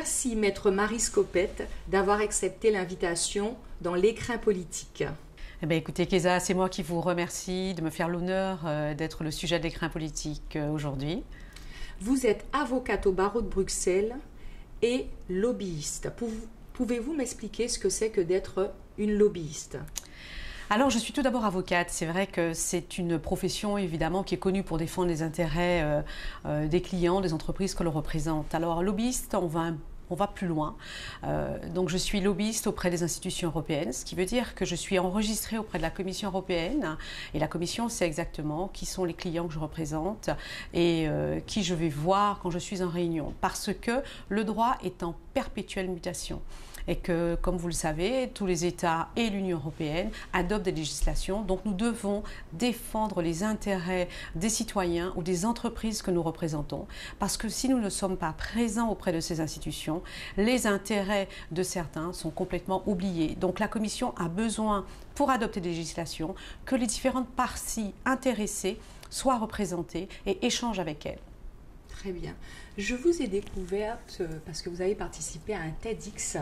Merci, Maître Marie Scopette, d'avoir accepté l'invitation dans l'écrin politique. Eh bien, écoutez, Kéza, c'est moi qui vous remercie de me faire l'honneur d'être le sujet de l'écrin politique aujourd'hui. Vous êtes avocate au barreau de Bruxelles et lobbyiste. Pouvez-vous m'expliquer ce que c'est que d'être une lobbyiste ? Alors, je suis tout d'abord avocate. C'est vrai que c'est une profession, évidemment, qui est connue pour défendre les intérêts des clients, des entreprises que l'on représente. Alors, lobbyiste, on va plus loin. Donc, je suis lobbyiste auprès des institutions européennes, ce qui veut dire que je suis enregistrée auprès de la Commission européenne. Et la Commission sait exactement qui sont les clients que je représente et qui je vais voir quand je suis en réunion. Parce que le droit est en perpétuelle mutation. Et que, comme vous le savez, tous les États et l'Union européenne adoptent des législations. Donc nous devons défendre les intérêts des citoyens ou des entreprises que nous représentons. Parce que si nous ne sommes pas présents auprès de ces institutions, les intérêts de certains sont complètement oubliés. Donc la Commission a besoin, pour adopter des législations, que les différentes parties intéressées soient représentées et échangent avec elles. Très bien. Je vous ai découverte parce que vous avez participé à un TEDx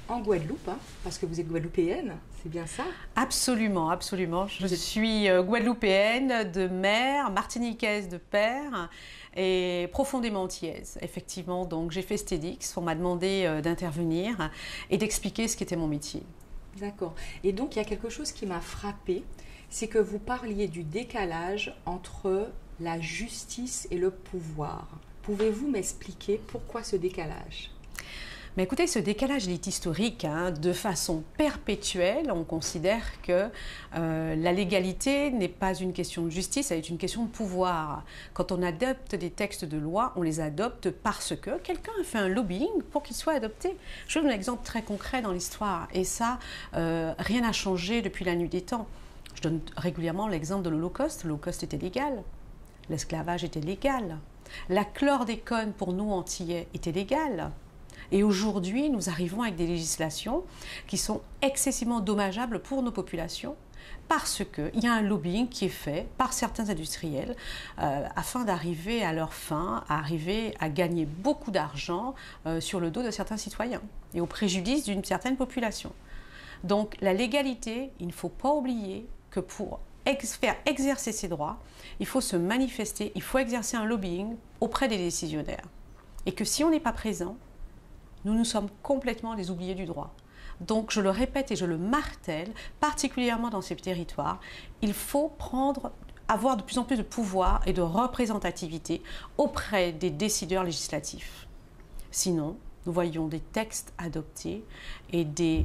en Guadeloupe, parce que vous êtes guadeloupéenne, c'est bien ça? Absolument, absolument. Je suis guadeloupéenne de mère, martiniquaise de père et profondément antillaise, effectivement. Donc j'ai fait ce TEDx, on m'a demandé d'intervenir et d'expliquer ce qu'était mon métier. D'accord. Et donc il y a quelque chose qui m'a frappée, c'est que vous parliez du décalage entre la justice et le pouvoir. Pouvez-vous m'expliquer pourquoi ce décalage ? Mais écoutez, ce décalage il est historique. De façon perpétuelle, on considère que la légalité n'est pas une question de justice, elle est une question de pouvoir. Quand on adopte des textes de loi, on les adopte parce que quelqu'un a fait un lobbying pour qu'ils soient adoptés. Je vous donne un exemple très concret dans l'histoire. Et ça, rien n'a changé depuis la nuit des temps. Je donne régulièrement l'exemple de l'Holocauste. L'Holocauste était légal. L'esclavage était légal. La chlordécone, pour nous, antillais, était légale. Et aujourd'hui, nous arrivons avec des législations qui sont excessivement dommageables pour nos populations parce qu'il y a un lobbying qui est fait par certains industriels afin d'arriver à leur fin, à arriver à gagner beaucoup d'argent sur le dos de certains citoyens et au préjudice d'une certaine population. Donc la légalité, il ne faut pas oublier que pour faire exercer ses droits, il faut se manifester, il faut exercer un lobbying auprès des décisionnaires. Et que si on n'est pas présent, nous sommes complètement les oubliés du droit. Donc, je le répète et je le martèle, particulièrement dans ces territoires, il faut avoir de plus en plus de pouvoir et de représentativité auprès des décideurs législatifs. Sinon, nous voyons des textes adoptés et des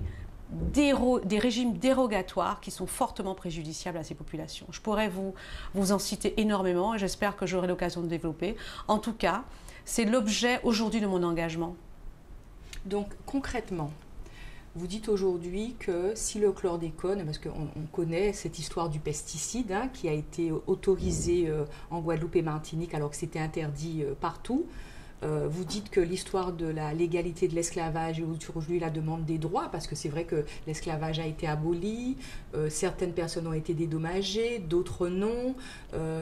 régimes dérogatoires qui sont fortement préjudiciables à ces populations. Je pourrais vous en citer énormément et j'espère que j'aurai l'occasion de développer. En tout cas, c'est l'objet aujourd'hui de mon engagement. Donc concrètement, vous dites aujourd'hui que si le chlordécone, parce qu'on connaît cette histoire du pesticide qui a été autorisé en Guadeloupe et Martinique alors que c'était interdit partout, vous dites que l'histoire de la légalité de l'esclavage est aujourd'hui la demande des droits, parce que c'est vrai que l'esclavage a été aboli, certaines personnes ont été dédommagées, d'autres non,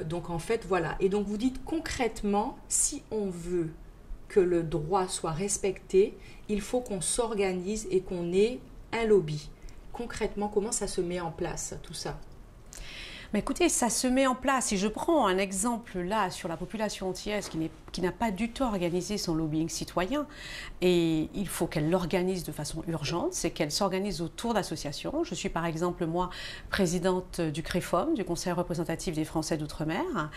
donc en fait voilà. Et donc vous dites concrètement, si on veut que le droit soit respecté, il faut qu'on s'organise et qu'on ait un lobby. Concrètement, comment ça se met en place, tout ça ? Mais écoutez, ça se met en place. Si je prends un exemple là sur la population antillaise qui n'a pas du tout organisé son lobbying citoyen, et il faut qu'elle l'organise de façon urgente, c'est qu'elle s'organise autour d'associations. Je suis par exemple, moi, présidente du CREFOM, du Conseil représentatif des Français d'Outre-mer,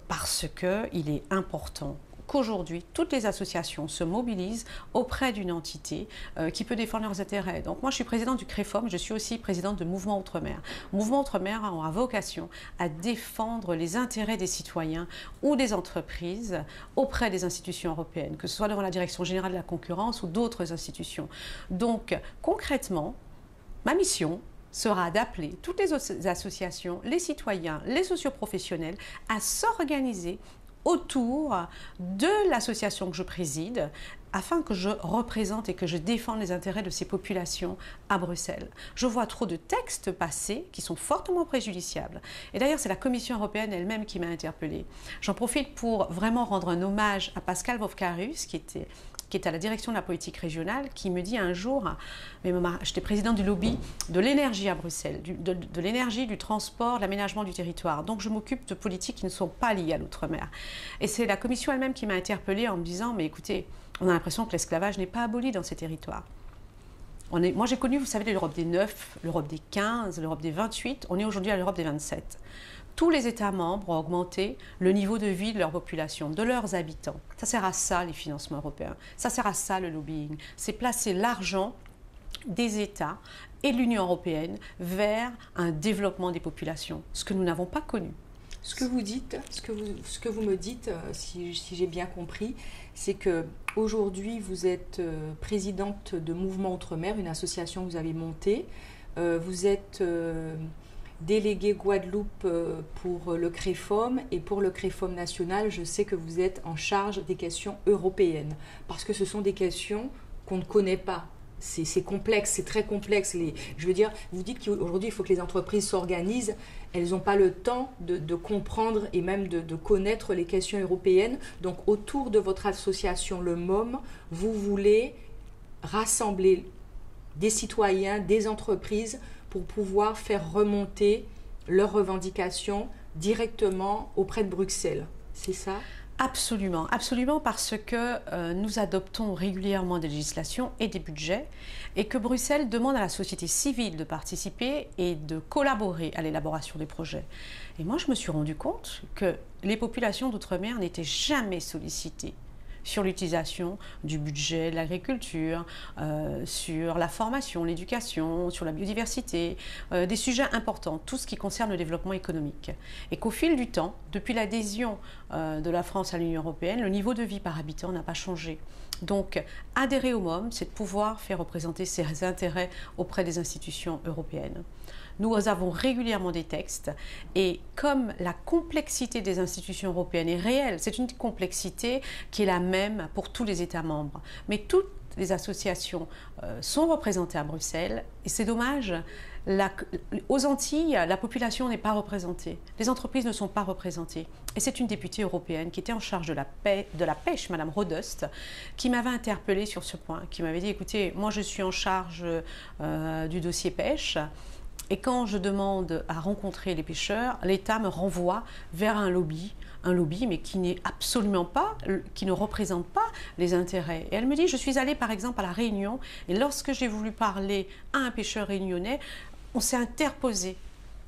parce qu'il est important qu'aujourd'hui, toutes les associations se mobilisent auprès d'une entité qui peut défendre leurs intérêts. Donc moi, je suis présidente du CREFOM, je suis aussi présidente de Mouvement Outre-mer. Mouvement Outre-mer a vocation à défendre les intérêts des citoyens ou des entreprises auprès des institutions européennes, que ce soit devant la Direction générale de la concurrence ou d'autres institutions. Donc, concrètement, ma mission sera d'appeler toutes les associations, les citoyens, les socioprofessionnels à s'organiser autour de l'association que je préside afin que je représente et que je défende les intérêts de ces populations à Bruxelles. Je vois trop de textes passés qui sont fortement préjudiciables. Et d'ailleurs, c'est la Commission européenne elle-même qui m'a interpellée. J'en profite pour vraiment rendre un hommage à Pascal Vovkarus, qui qui est à la direction de la politique régionale, qui me dit un jour, mais maman, j'étais présidente du lobby de l'énergie à Bruxelles, de l'énergie, du transport, de l'aménagement du territoire. Donc je m'occupe de politiques qui ne sont pas liées à l'outre-mer. Et c'est la commission elle-même qui m'a interpellée en me disant, mais écoutez, on a l'impression que l'esclavage n'est pas aboli dans ces territoires. Moi j'ai connu, vous savez, l'Europe des 9, l'Europe des 15, l'Europe des 28, on est aujourd'hui à l'Europe des 27. Tous les États membres ont augmenté le niveau de vie de leur population, de leurs habitants. Ça sert à ça les financements européens, ça sert à ça le lobbying. C'est placer l'argent des États et de l'Union européenne vers un développement des populations, ce que nous n'avons pas connu. Ce que vous dites, ce que vous me dites, si j'ai bien compris, c'est que aujourd'hui vous êtes présidente de Mouvement Outre-mer, une association que vous avez montée. Vous êtes déléguée Guadeloupe pour le CREFOM, et pour le CREFOM national, je sais que vous êtes en charge des questions européennes, parce que ce sont des questions qu'on ne connaît pas. C'est complexe, c'est très complexe. Je veux dire, vous dites qu'aujourd'hui, il faut que les entreprises s'organisent. Elles n'ont pas le temps de comprendre et même de connaître les questions européennes. Donc, autour de votre association, le MOM, vous voulez rassembler des citoyens, des entreprises pour pouvoir faire remonter leurs revendications directement auprès de Bruxelles. C'est ça ? Absolument, absolument, parce que nous adoptons régulièrement des législations et des budgets, et que Bruxelles demande à la société civile de participer et de collaborer à l'élaboration des projets. Et moi, je me suis rendu compte que les populations d'outre-mer n'étaient jamais sollicitées sur l'utilisation du budget de l'agriculture, sur la formation, l'éducation, sur la biodiversité, des sujets importants, tout ce qui concerne le développement économique. Et qu'au fil du temps, depuis l'adhésion de la France à l'Union européenne, le niveau de vie par habitant n'a pas changé. Donc, adhérer au MOM, c'est de pouvoir faire représenter ses intérêts auprès des institutions européennes. Nous avons régulièrement des textes, et comme la complexité des institutions européennes est réelle, c'est une complexité qui est la même pour tous les États membres. Mais toutes les associations sont représentées à Bruxelles, et c'est dommage. Aux Antilles, la population n'est pas représentée, les entreprises ne sont pas représentées. Et c'est une députée européenne qui était en charge de la pêche, Madame Rodust, qui m'avait interpellée sur ce point, qui m'avait dit, écoutez, moi je suis en charge du dossier pêche, et quand je demande à rencontrer les pêcheurs, l'État me renvoie vers un lobby mais qui n'est absolument pas, qui ne représente pas les intérêts. Et elle me dit, je suis allée par exemple à La Réunion, et lorsque j'ai voulu parler à un pêcheur réunionnais, on s'est interposé.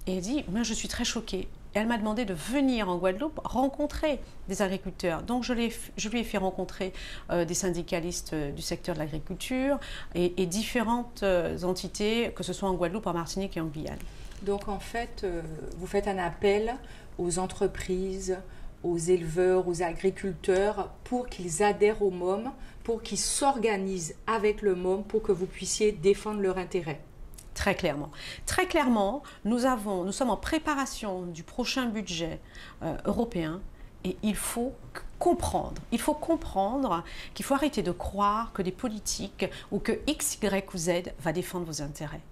Et elle dit, moi je suis très choquée. Et elle m'a demandé de venir en Guadeloupe rencontrer des agriculteurs. Donc je lui ai fait rencontrer des syndicalistes du secteur de l'agriculture et différentes entités, que ce soit en Guadeloupe, en Martinique et en Guyane. Donc en fait, vous faites un appel aux entreprises, aux éleveurs, aux agriculteurs pour qu'ils adhèrent au MOM, pour qu'ils s'organisent avec le MOM pour que vous puissiez défendre leurs intérêts. Très clairement. Très clairement, nous sommes en préparation du prochain budget européen, et il faut comprendre qu'il faut arrêter de croire que des politiques ou que X, Y ou Z va défendre vos intérêts.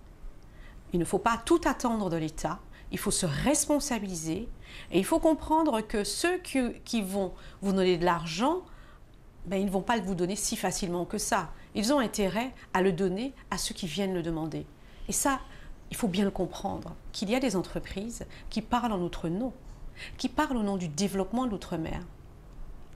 Il ne faut pas tout attendre de l'État, il faut se responsabiliser, et il faut comprendre que ceux qui vont vous donner de l'argent, ils ne vont pas vous donner si facilement que ça. Ils ont intérêt à le donner à ceux qui viennent le demander. Et ça, il faut bien le comprendre, qu'il y a des entreprises qui parlent en notre nom, qui parlent au nom du développement de l'outre-mer.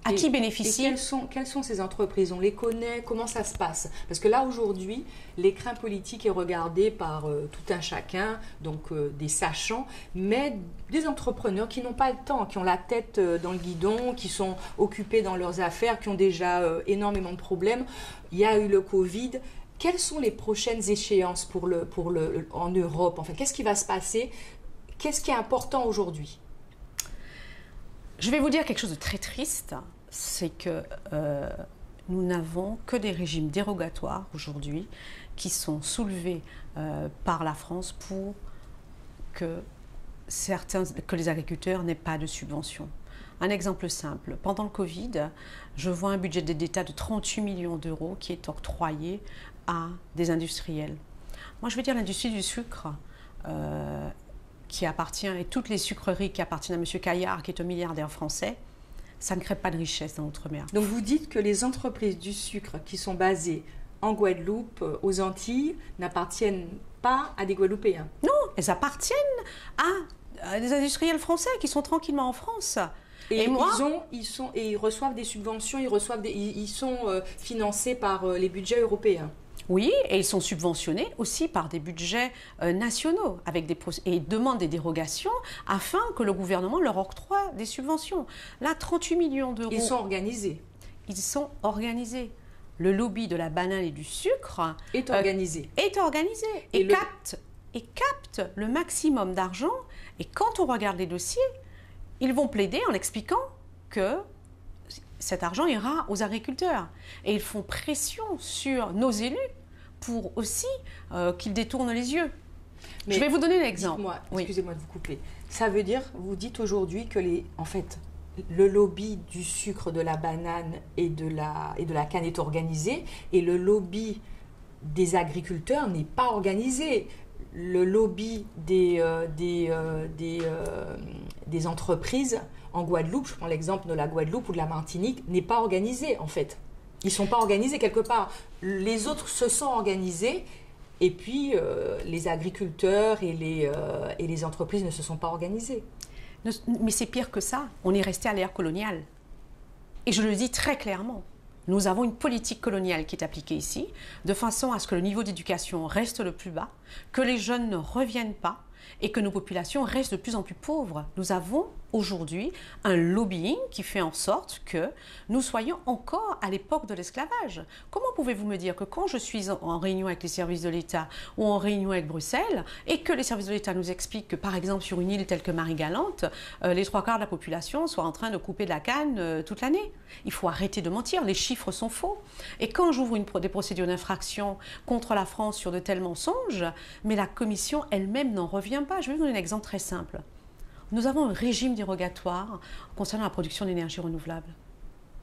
À qui bénéficient... Et quelles sont ces entreprises? On les connaît? Comment ça se passe? Parce que là, aujourd'hui, l'écrin politique est regardé par tout un chacun, donc des sachants, mais des entrepreneurs qui n'ont pas le temps, qui ont la tête dans le guidon, qui sont occupés dans leurs affaires, qui ont déjà énormément de problèmes. Il y a eu le Covid. Quelles sont les prochaines échéances en Europe? Enfin, qu'est-ce qui va se passer? Qu'est-ce qui est important aujourd'hui? Je vais vous dire quelque chose de très triste, c'est que nous n'avons que des régimes dérogatoires aujourd'hui qui sont soulevés par la France pour que les agriculteurs n'aient pas de subventions. Un exemple simple, pendant le Covid, je vois un budget d'aide d'État de 38 millions d'euros qui est octroyé à des industriels. Moi, je veux dire l'industrie du sucre qui appartient, et toutes les sucreries qui appartiennent à M. Caillard, qui est un milliardaire français, ça ne crée pas de richesse dans l'outre-mer. Donc vous dites que les entreprises du sucre qui sont basées en Guadeloupe, aux Antilles, n'appartiennent pas à des Guadeloupéens. Non, elles appartiennent à des industriels français qui sont tranquillement en France. Et ils reçoivent des subventions, ils sont financés par les budgets européens. Oui, et ils sont subventionnés aussi par des budgets nationaux et ils demandent des dérogations afin que le gouvernement leur octroie des subventions. Là, 38 millions d'euros. Ils sont organisés. Ils sont organisés. Le lobby de la banane et du sucre est organisé. Et capte le maximum d'argent. Et quand on regarde les dossiers, ils vont plaider en expliquant que cet argent ira aux agriculteurs. Et ils font pression sur nos élus pour aussi qu'ils détournent les yeux. Mais je vais vous donner un exemple. Excusez-moi de vous couper. Ça veut dire, vous dites aujourd'hui que le lobby du sucre, de la banane et de la canne est organisé et le lobby des agriculteurs n'est pas organisé. Le lobby des entreprises en Guadeloupe, je prends l'exemple de la Guadeloupe ou de la Martinique, n'est pas organisé en fait. Ils ne sont pas organisés quelque part. Les autres se sont organisés et puis les agriculteurs et les entreprises ne se sont pas organisés. Mais c'est pire que ça. On est resté à l'ère coloniale. Et je le dis très clairement. Nous avons une politique coloniale qui est appliquée ici, de façon à ce que le niveau d'éducation reste le plus bas, que les jeunes ne reviennent pas et que nos populations restent de plus en plus pauvres. Nous avons aujourd'hui un lobbying qui fait en sorte que nous soyons encore à l'époque de l'esclavage. Comment pouvez-vous me dire que quand je suis en réunion avec les services de l'État ou en réunion avec Bruxelles et que les services de l'État nous expliquent que par exemple sur une île telle que Marie-Galante, les 3/4 de la population soient en train de couper de la canne toute l'année? Il faut arrêter de mentir, les chiffres sont faux. Et quand j'ouvre des procédures d'infraction contre la France sur de tels mensonges, mais la Commission elle-même n'en revient pas. Je vais vous donner un exemple très simple. Nous avons un régime dérogatoire concernant la production d'énergie renouvelable.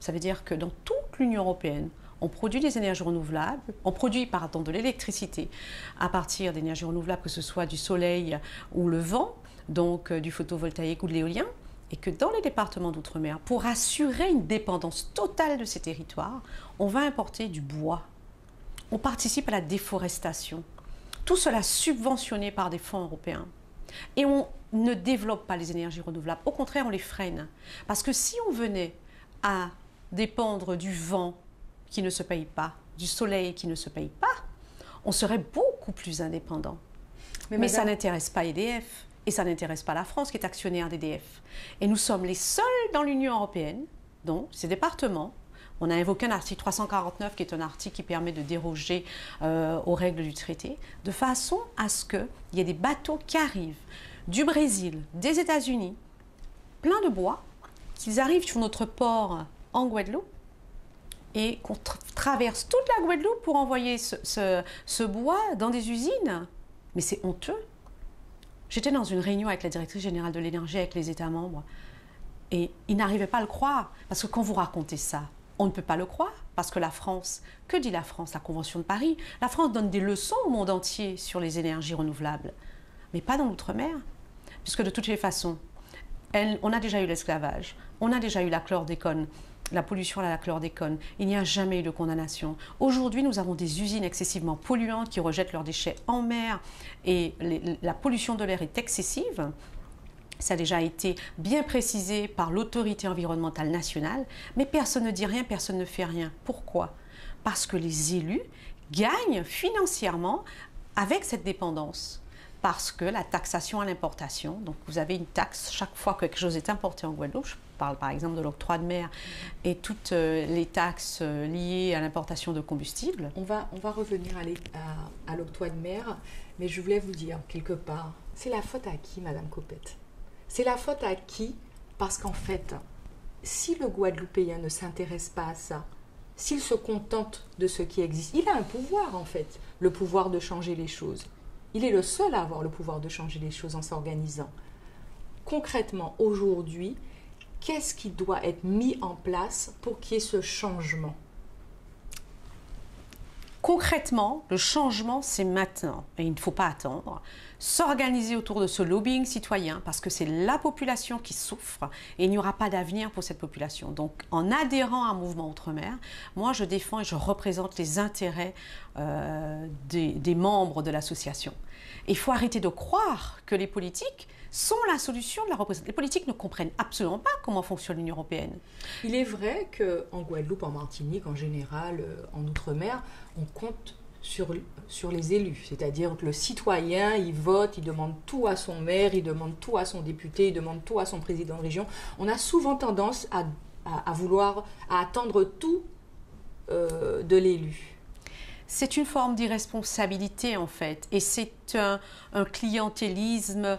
Ça veut dire que dans toute l'Union européenne, on produit des énergies renouvelables, on produit de l'électricité à partir d'énergies renouvelables, que ce soit du soleil ou le vent, donc du photovoltaïque ou de l'éolien, et que dans les départements d'outre-mer, pour assurer une dépendance totale de ces territoires, on va importer du bois. On participe à la déforestation. Tout cela subventionné par des fonds européens. Et on ne développe pas les énergies renouvelables. Au contraire, on les freine. Parce que si on venait à dépendre du vent qui ne se paye pas, du soleil qui ne se paye pas, on serait beaucoup plus indépendant. Mais ça n'intéresse pas EDF. Et ça n'intéresse pas la France qui est actionnaire d'EDF. Et nous sommes les seuls dans l'Union européenne, dont ces départements. On a invoqué un article 349 qui est un article qui permet de déroger aux règles du traité, de façon à ce qu'il y ait des bateaux qui arrivent du Brésil, des États-Unis, plein de bois, qu'ils arrivent sur notre port en Guadeloupe et qu'on traverse toute la Guadeloupe pour envoyer ce bois dans des usines. Mais c'est honteux. J'étais dans une réunion avec la directrice générale de l'énergie, avec les États membres, et ils n'arrivaient pas à le croire. Parce que quand vous racontez ça, on ne peut pas le croire, parce que la France, que dit la France? La Convention de Paris, la France donne des leçons au monde entier sur les énergies renouvelables, mais pas dans l'outre-mer, puisque de toutes les façons, on a déjà eu l'esclavage, on a déjà eu la chlordécone, la pollution à la chlordécone, il n'y a jamais eu de condamnation. Aujourd'hui, nous avons des usines excessivement polluantes qui rejettent leurs déchets en mer et la pollution de l'air est excessive. Ça a déjà été bien précisé par l'autorité environnementale nationale, mais personne ne dit rien, personne ne fait rien. Pourquoi? Parce que les élus gagnent financièrement avec cette dépendance. Parce que la taxation à l'importation, donc vous avez une taxe chaque fois que quelque chose est importé en Guadeloupe, je parle par exemple de l'octroi de mer et toutes les taxes liées à l'importation de combustibles. On va revenir à l'octroi de mer, mais je voulais vous dire quelque part, c'est la faute à qui, Madame Copette? C'est la faute à qui? Parce qu'en fait, si le Guadeloupéen ne s'intéresse pas à ça, s'il se contente de ce qui existe, il a un pouvoir en fait, le pouvoir de changer les choses. Il est le seul à avoir le pouvoir de changer les choses en s'organisant. Concrètement, aujourd'hui, qu'est-ce qui doit être mis en place pour qu'il y ait ce changement? Concrètement, le changement, c'est maintenant, et il ne faut pas attendre. S'organiser autour de ce lobbying citoyen, parce que c'est la population qui souffre, et il n'y aura pas d'avenir pour cette population. Donc, en adhérant à un mouvement Outre-mer, moi, je défends et je représente les intérêts des membres de l'association. Il faut arrêter de croire que les politiques sont la solution de la représentation. Les politiques ne comprennent absolument pas comment fonctionne l'Union européenne. Il est vrai qu'en Guadeloupe, en Martinique, en général, en Outre-mer, on compte sur les élus. C'est-à-dire que le citoyen, il vote, il demande tout à son maire, il demande tout à son député, il demande tout à son président de région. On a souvent tendance à vouloir, à attendre tout de l'élu. C'est une forme d'irresponsabilité en fait, et c'est un clientélisme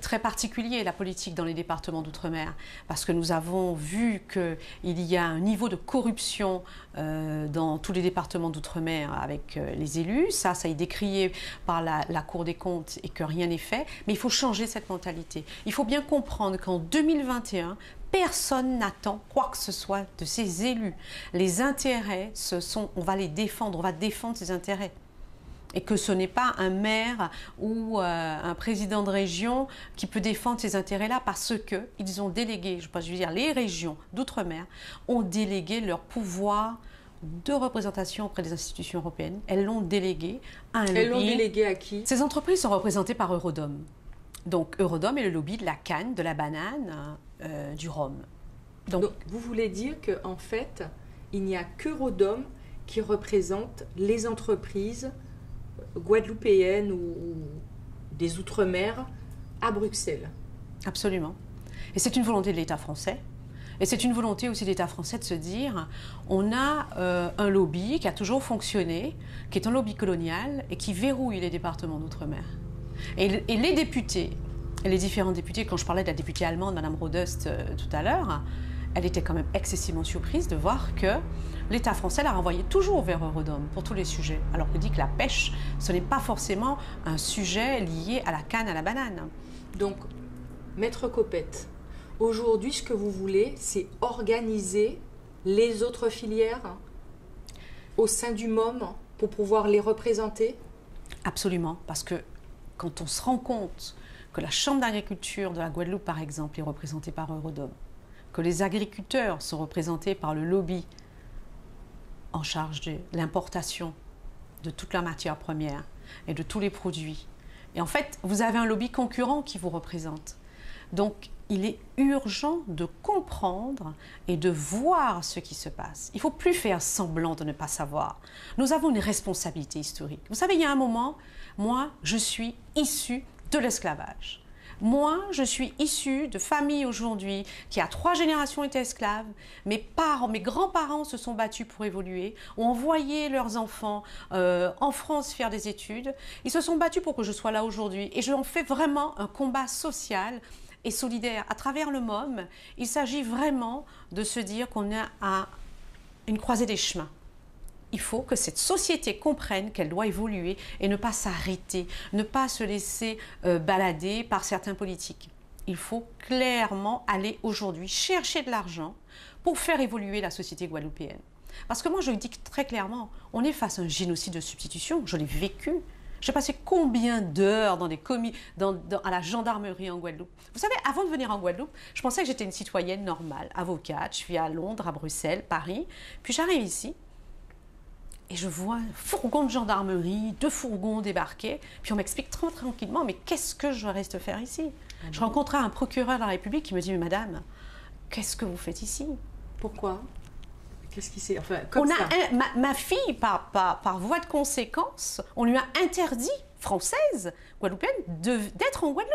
très particulier, la politique dans les départements d'outre-mer, parce que nous avons vu qu'il y a un niveau de corruption dans tous les départements d'outre-mer avec les élus, ça est décrié par la Cour des comptes et que rien n'est fait, mais il faut changer cette mentalité. Il faut bien comprendre qu'en 2021, personne n'attend quoi que ce soit de ces élus. Les intérêts, on va les défendre, on va défendre ces intérêts. Et que ce n'est pas un maire ou un président de région qui peut défendre ces intérêts-là parce qu'ils ont délégué, je veux dire les régions d'outre-mer, ont délégué leur pouvoir de représentation auprès des institutions européennes. Elles l'ont délégué à un lobby. Elles l'ont délégué à qui? Ces entreprises sont représentées par Eurodom. Donc Eurodom est le lobby de la canne, de la banane, du rhum. Donc vous voulez dire qu'en fait, il n'y a qu'Eurodom qui représente les entreprises guadeloupéennes ou des Outre-mer à Bruxelles? Absolument. Et c'est une volonté de l'État français. Et c'est une volonté aussi de l'État français de se dire, on a un lobby qui a toujours fonctionné, qui est un lobby colonial et qui verrouille les départements d'Outre-mer. Et les députés, et les différents députés, quand je parlais de la députée allemande, Madame Rodust, tout à l'heure, elle était quand même excessivement surprise de voir que l'État français la renvoyait toujours vers Eurodom pour tous les sujets. Alors que dit que la pêche, ce n'est pas forcément un sujet lié à la canne, à la banane. Donc, Maître Copette, aujourd'hui, ce que vous voulez, c'est organiser les autres filières au sein du MOM pour pouvoir les représenter? Absolument, parce que quand on se rend compte que la Chambre d'agriculture de la Guadeloupe, par exemple, est représentée par Eurodom, que les agriculteurs sont représentés par le lobby en charge de l'importation de toute la matière première et de tous les produits. Et en fait, vous avez un lobby concurrent qui vous représente. Donc, il est urgent de comprendre et de voir ce qui se passe. Il ne faut plus faire semblant de ne pas savoir. Nous avons une responsabilité historique. Vous savez, il y a un moment, moi, je suis issue de l'esclavage. Moi, je suis issue de familles aujourd'hui qui, à 3 générations, étaient esclaves. Mes parents, mes grands-parents se sont battus pour évoluer, ont envoyé leurs enfants en France faire des études. Ils se sont battus pour que je sois là aujourd'hui. Et j'en fais vraiment un combat social et solidaire. À travers le MOM, il s'agit vraiment de se dire qu'on est à une croisée des chemins. Il faut que cette société comprenne qu'elle doit évoluer et ne pas s'arrêter, ne pas se laisser balader par certains politiques. Il faut clairement aller aujourd'hui chercher de l'argent pour faire évoluer la société guadeloupéenne. Parce que moi, je le dis très clairement, on est face à un génocide de substitution, je l'ai vécu. J'ai passé combien d'heures dans des à la gendarmerie en Guadeloupe. Vous savez, avant de venir en Guadeloupe, je pensais que j'étais une citoyenne normale, avocate. Je suis à Londres, à Bruxelles, Paris. Puis j'arrive ici et je vois un fourgon de gendarmerie, 2 fourgons débarqués. Puis on m'explique très tranquillement, mais qu'est-ce que je reste faire ici? Je rencontrais un procureur de la République qui me dit, mais madame, qu'est-ce que vous faites ici? Pourquoi? Qu'est-ce qui s'est... Enfin, ma fille, par voie de conséquence, on lui a interdit, française, guadeloupéenne, d'être en Guadeloupe.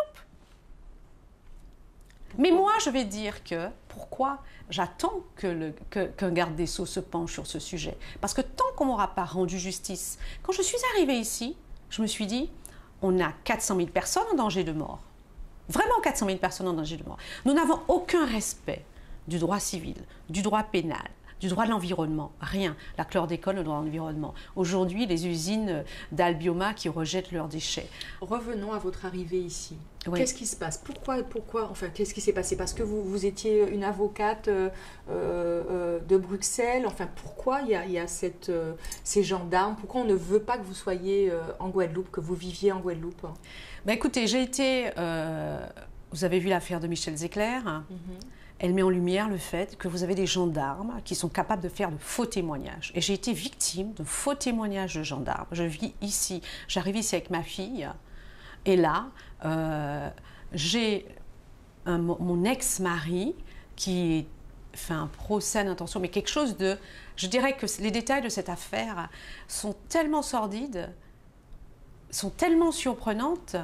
Mais moi, je vais dire que, pourquoi j'attends qu'un garde des Sceaux se penche sur ce sujet? Parce que tant qu'on ne m'aura pas rendu justice, quand je suis arrivée ici, je me suis dit, on a 400 000 personnes en danger de mort. Vraiment 400 000 personnes en danger de mort. Nous n'avons aucun respect du droit civil, du droit pénal, du droit de l'environnement, rien. La chlordécone, le droit de l'environnement. Aujourd'hui, les usines d'Albioma qui rejettent leurs déchets. Revenons à votre arrivée ici. Oui. Qu'est-ce qui se passe? Pourquoi, enfin, qu'est-ce qui s'est passé? Parce que vous étiez une avocate de Bruxelles. Enfin, pourquoi il y a ces gendarmes? Pourquoi on ne veut pas que vous soyez en Guadeloupe, que vous viviez en Guadeloupe? Ben écoutez, j'ai été... vous avez vu l'affaire de Michel Zecler. Elle met en lumière le fait que vous avez des gendarmes qui sont capables de faire de faux témoignages. Et j'ai été victime de faux témoignages de gendarmes. Je vis ici, j'arrive ici avec ma fille. Et là, j'ai mon ex-mari qui fait un procès d'intention, mais quelque chose de... Je dirais que les détails de cette affaire sont tellement sordides, sont tellement surprenantes.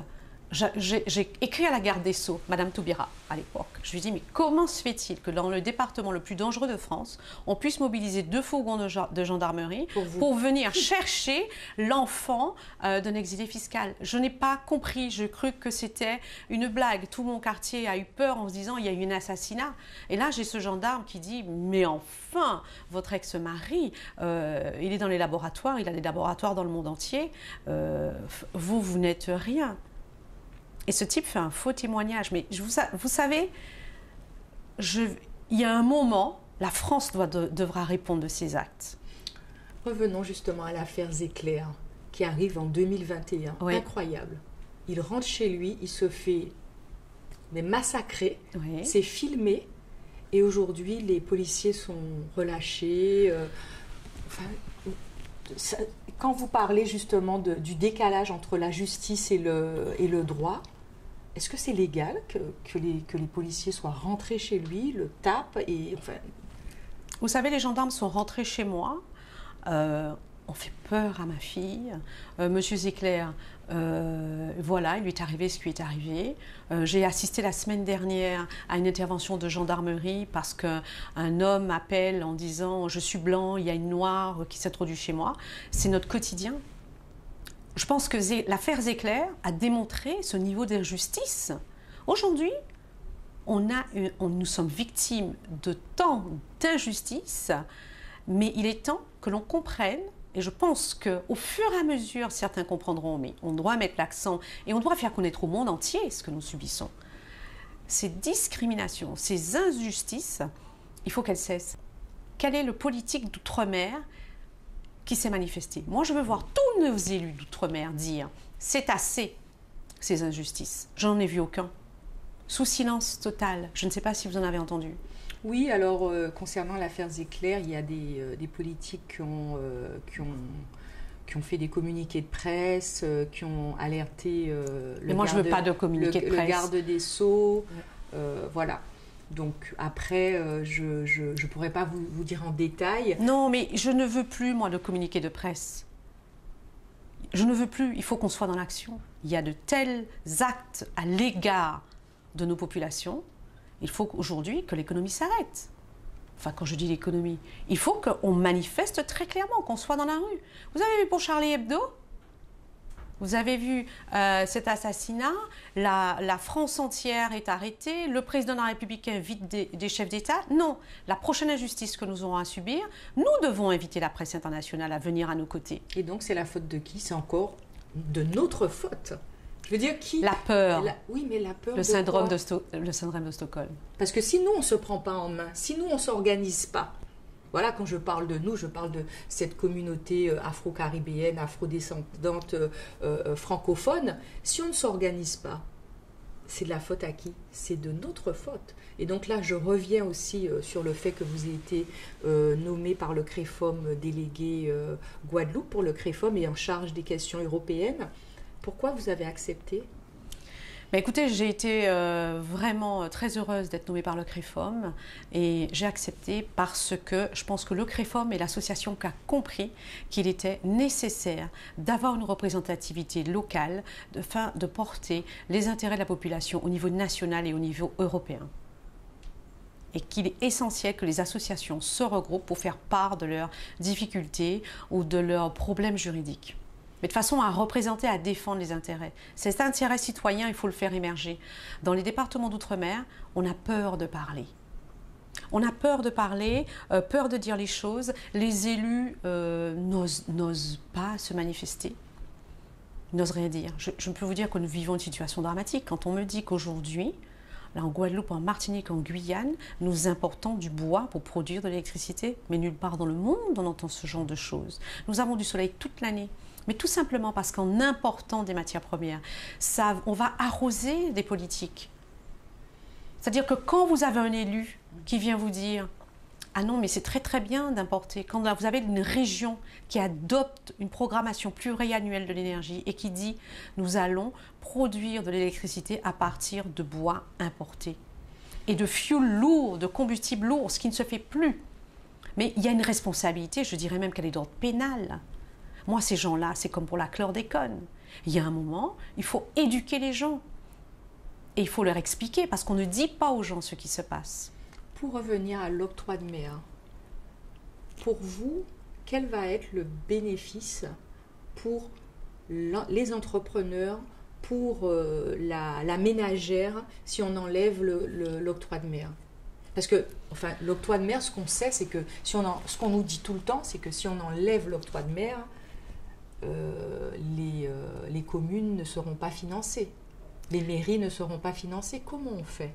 J'ai écrit à la garde des Sceaux, Madame Toubira, à l'époque. Je lui dis, mais comment se fait-il que dans le département le plus dangereux de France, on puisse mobiliser 2 fourgons de gendarmerie pour venir chercher l'enfant d'un exilé fiscal? Je n'ai pas compris, je crus que c'était une blague. Tout mon quartier a eu peur en se disant, il y a eu un assassinat. Et là, j'ai ce gendarme qui dit, mais enfin, votre ex-mari, il est dans les laboratoires, il a des laboratoires dans le monde entier, vous n'êtes rien. Et ce type fait un faux témoignage. Mais vous savez, il y a un moment, la France devra répondre de ses actes. Revenons justement à l'affaire Zecler, qui arrive en 2021. Oui. Incroyable. Il rentre chez lui, il se fait massacrer, Oui. c'est filmé, et aujourd'hui, les policiers sont relâchés. Quand vous parlez justement du décalage entre la justice et le droit, est-ce que c'est légal que les policiers soient rentrés chez lui, le tapent et enfin... Vous savez, les gendarmes sont rentrés chez moi. On fait peur à ma fille. Monsieur Zecler, voilà, il lui est arrivé ce qui lui est arrivé. J'ai assisté la semaine dernière à une intervention de gendarmerie parce qu'un homme appelle en disant « Je suis blanc, il y a une noire qui s'introduit chez moi ». C'est notre quotidien. Je pense que l'affaire Zecler a démontré ce niveau d'injustice. Aujourd'hui, nous sommes victimes de tant d'injustice, mais il est temps que l'on comprenne, et je pense qu'au fur et à mesure, certains comprendront, mais on doit mettre l'accent et on doit faire connaître au monde entier ce que nous subissons. Ces discriminations, ces injustices, il faut qu'elles cessent. Quel est le politique d'outre-mer qui s'est manifesté? Moi, je veux voir tous nos élus d'outre-mer dire « c'est assez, ces injustices ». J'en ai vu aucun. Sous silence total. Je ne sais pas si vous en avez entendu. Oui, alors concernant l'affaire Zecler, il y a des politiques qui ont fait des communiqués de presse, qui ont alerté le garde des Sceaux. Voilà. Donc après, je ne pourrais pas vous dire en détail. Non, mais je ne veux plus, moi, de communiqué de presse. Je ne veux plus. Il faut qu'on soit dans l'action. Il y a de tels actes à l'égard de nos populations. Il faut aujourd'hui que l'économie s'arrête. Enfin, quand je dis l'économie, il faut qu'on manifeste très clairement, qu'on soit dans la rue. Vous avez vu pour Charlie Hebdo? Vous avez vu cet assassinat, la France entière est arrêtée, le président de la République invite des chefs d'État. Non, la prochaine injustice que nous aurons à subir, nous devons inviter la presse internationale à venir à nos côtés. Et donc c'est la faute de qui? C'est encore de notre faute. Je veux dire, qui? La peur. Oui, mais la peur le syndrome de Stockholm. Parce que si nous, on ne se prend pas en main, si nous, on ne s'organise pas, voilà, quand je parle de nous, je parle de cette communauté afro-caribéenne, afro-descendante, francophone. Si on ne s'organise pas, c'est de la faute à qui? C'est de notre faute. Et donc là, je reviens aussi sur le fait que vous avez été nommé par le CREFOM délégué Guadeloupe pour le CREFOM et en charge des questions européennes. Pourquoi vous avez accepté? Mais écoutez, j'ai été vraiment très heureuse d'être nommée par le CREFOM et j'ai accepté parce que je pense que le CREFOM est l'association qui a compris qu'il était nécessaire d'avoir une représentativité locale afin de porter les intérêts de la population au niveau national et au niveau européen. Et qu'il est essentiel que les associations se regroupent pour faire part de leurs difficultés ou de leurs problèmes juridiques. Mais de façon à représenter, à défendre les intérêts. Cet intérêt citoyen, il faut le faire émerger. Dans les départements d'outre-mer, on a peur de parler. On a peur de parler, peur de dire les choses. Les élus n'osent pas se manifester, n'osent rien dire. Je peux vous dire que nous vivons une situation dramatique. Quand on me dit qu'aujourd'hui, là en Guadeloupe, en Martinique, en Guyane, nous importons du bois pour produire de l'électricité, mais nulle part dans le monde on entend ce genre de choses. Nous avons du soleil toute l'année. Mais tout simplement parce qu'en important des matières premières, on va arroser des politiques. C'est-à-dire que quand vous avez un élu qui vient vous dire « Ah non, mais c'est très très bien d'importer », quand vous avez une région qui adopte une programmation pluriannuelle de l'énergie et qui dit « Nous allons produire de l'électricité à partir de bois importé et de fuel lourd, de combustible lourd, ce qui ne se fait plus ». Mais il y a une responsabilité, je dirais même qu'elle est d'ordre pénal. Moi, ces gens-là, c'est comme pour la chlordécone. Il y a un moment, il faut éduquer les gens. Et il faut leur expliquer, parce qu'on ne dit pas aux gens ce qui se passe. Pour revenir à l'octroi de mer, pour vous, quel va être le bénéfice pour les entrepreneurs, pour la ménagère, si on enlève l'octroi de mer? Parce que, enfin, l'octroi de mer, ce qu'on sait, c'est que, ce qu'on nous dit tout le temps, c'est que si on enlève l'octroi de mer, les communes ne seront pas financées. Les mairies ne seront pas financées. Comment on fait?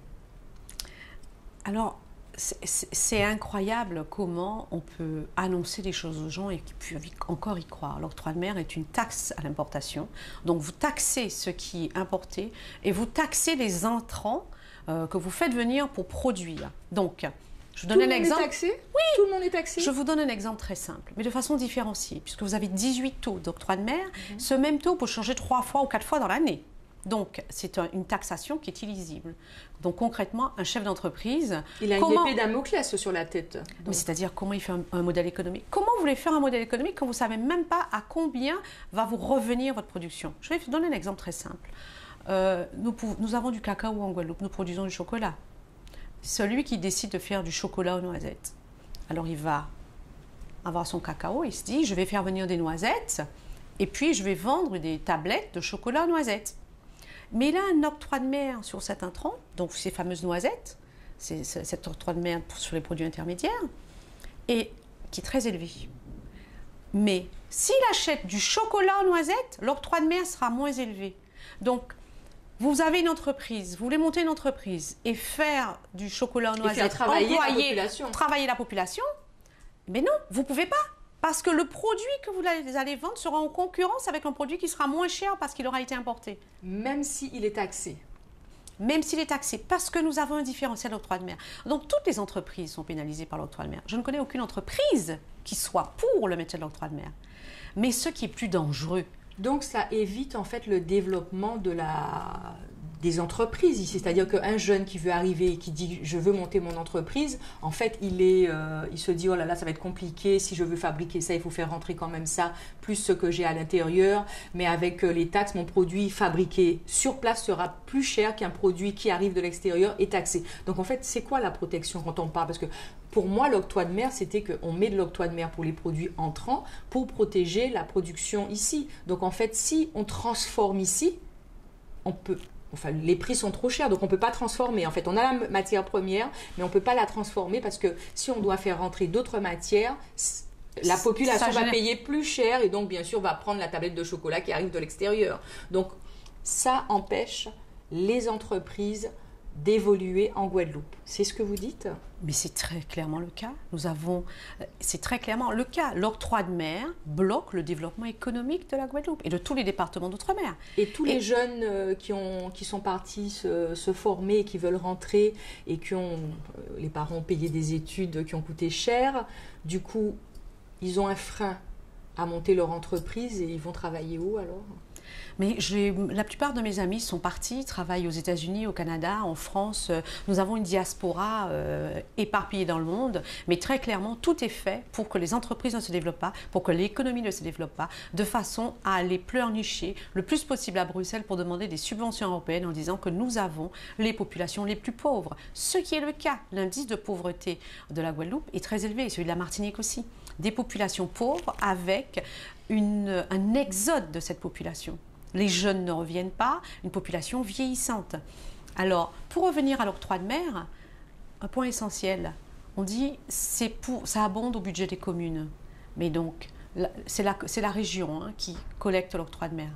Alors, c'est incroyable comment on peut annoncer des choses aux gens et qu'ils puissent encore y croire. L'octroi de mer est une taxe à l'importation. Donc, vous taxez ce qui est importé et vous taxez les intrants que vous faites venir pour produire. Donc, je vous donne un exemple. Tout le monde est taxé? Oui. Tout le monde est taxé? Je vous donne un exemple très simple, mais de façon différenciée, puisque vous avez 18 taux d'octroi de mer. Ce même taux peut changer 3 fois ou 4 fois dans l'année. Donc, c'est une taxation qui est illisible. Donc, concrètement, un chef d'entreprise... Il a une épée Damoclès sur la tête. Mais c'est-à-dire, comment il fait un modèle économique? Comment vous voulez faire un modèle économique quand vous ne savez même pas à combien va vous revenir votre production? Je vais vous donner un exemple très simple. Nous avons du cacao en Guadeloupe, nous produisons du chocolat. Celui qui décide de faire du chocolat aux noisettes, alors il va avoir son cacao, il se dit, je vais faire venir des noisettes, et puis je vais vendre des tablettes de chocolat aux noisettes. Mais il a un octroi de mer sur cet intrant, donc ces fameuses noisettes, c'est cet octroi de mer sur les produits intermédiaires, et qui est très élevé. Mais s'il achète du chocolat aux noisettes, l'octroi de mer sera moins élevé. Donc, vous avez une entreprise, vous voulez monter une entreprise et faire du chocolat aux noisettes, travailler la population, mais non, vous ne pouvez pas. Parce que le produit que vous allez vendre sera en concurrence avec un produit qui sera moins cher parce qu'il aura été importé. Même s'il est taxé. Même s'il est taxé, parce que nous avons un différentiel d'octroi de mer. Donc toutes les entreprises sont pénalisées par l'octroi de mer. Je ne connais aucune entreprise qui soit pour le maintien de l'octroi de mer. Mais ce qui est plus dangereux... Donc ça évite en fait le développement des entreprises ici. C'est-à-dire qu'un jeune qui veut arriver et qui dit « je veux monter mon entreprise », en fait, il se dit « oh là là, ça va être compliqué, si je veux fabriquer ça, il faut faire rentrer quand même ça, plus ce que j'ai à l'intérieur. Mais avec les taxes, mon produit fabriqué sur place sera plus cher qu'un produit qui arrive de l'extérieur et taxé. » Donc en fait, c'est quoi la protection quand on parle? Parce que pour moi, l'octroi de mer, c'était qu'on met de l'octroi de mer pour les produits entrants pour protéger la production ici. Donc en fait, si on transforme ici, on peut... Enfin, les prix sont trop chers, donc on ne peut pas transformer. En fait, on a la matière première, mais on ne peut pas la transformer parce que si on doit faire rentrer d'autres matières, la population va payer plus cher et donc, bien sûr, va prendre la tablette de chocolat qui arrive de l'extérieur. Donc, ça empêche les entreprises d'évoluer en Guadeloupe. C'est ce que vous dites? Mais c'est très clairement le cas. C'est très clairement le cas. L'octroi de mer bloque le développement économique de la Guadeloupe et de tous les départements d'outre-mer. Et tous les jeunes qui sont partis se former et qui veulent rentrer et les parents ont payé des études qui ont coûté cher, du coup, ils ont un frein à monter leur entreprise et ils vont travailler où alors? Mais la plupart de mes amis sont partis, travaillent aux États-Unis, au Canada, en France. Nous avons une diaspora éparpillée dans le monde, mais très clairement, tout est fait pour que les entreprises ne se développent pas, pour que l'économie ne se développe pas, de façon à aller pleurnicher le plus possible à Bruxelles pour demander des subventions européennes en disant que nous avons les populations les plus pauvres. Ce qui est le cas. L'indice de pauvreté de la Guadeloupe est très élevé, et celui de la Martinique aussi. Des populations pauvres avec un exode de cette population. Les jeunes ne reviennent pas, une population vieillissante. Alors, pour revenir à l'octroi de mer, un point essentiel, on dit ça abonde au budget des communes. Mais donc, c'est la région qui collecte l'octroi de mer.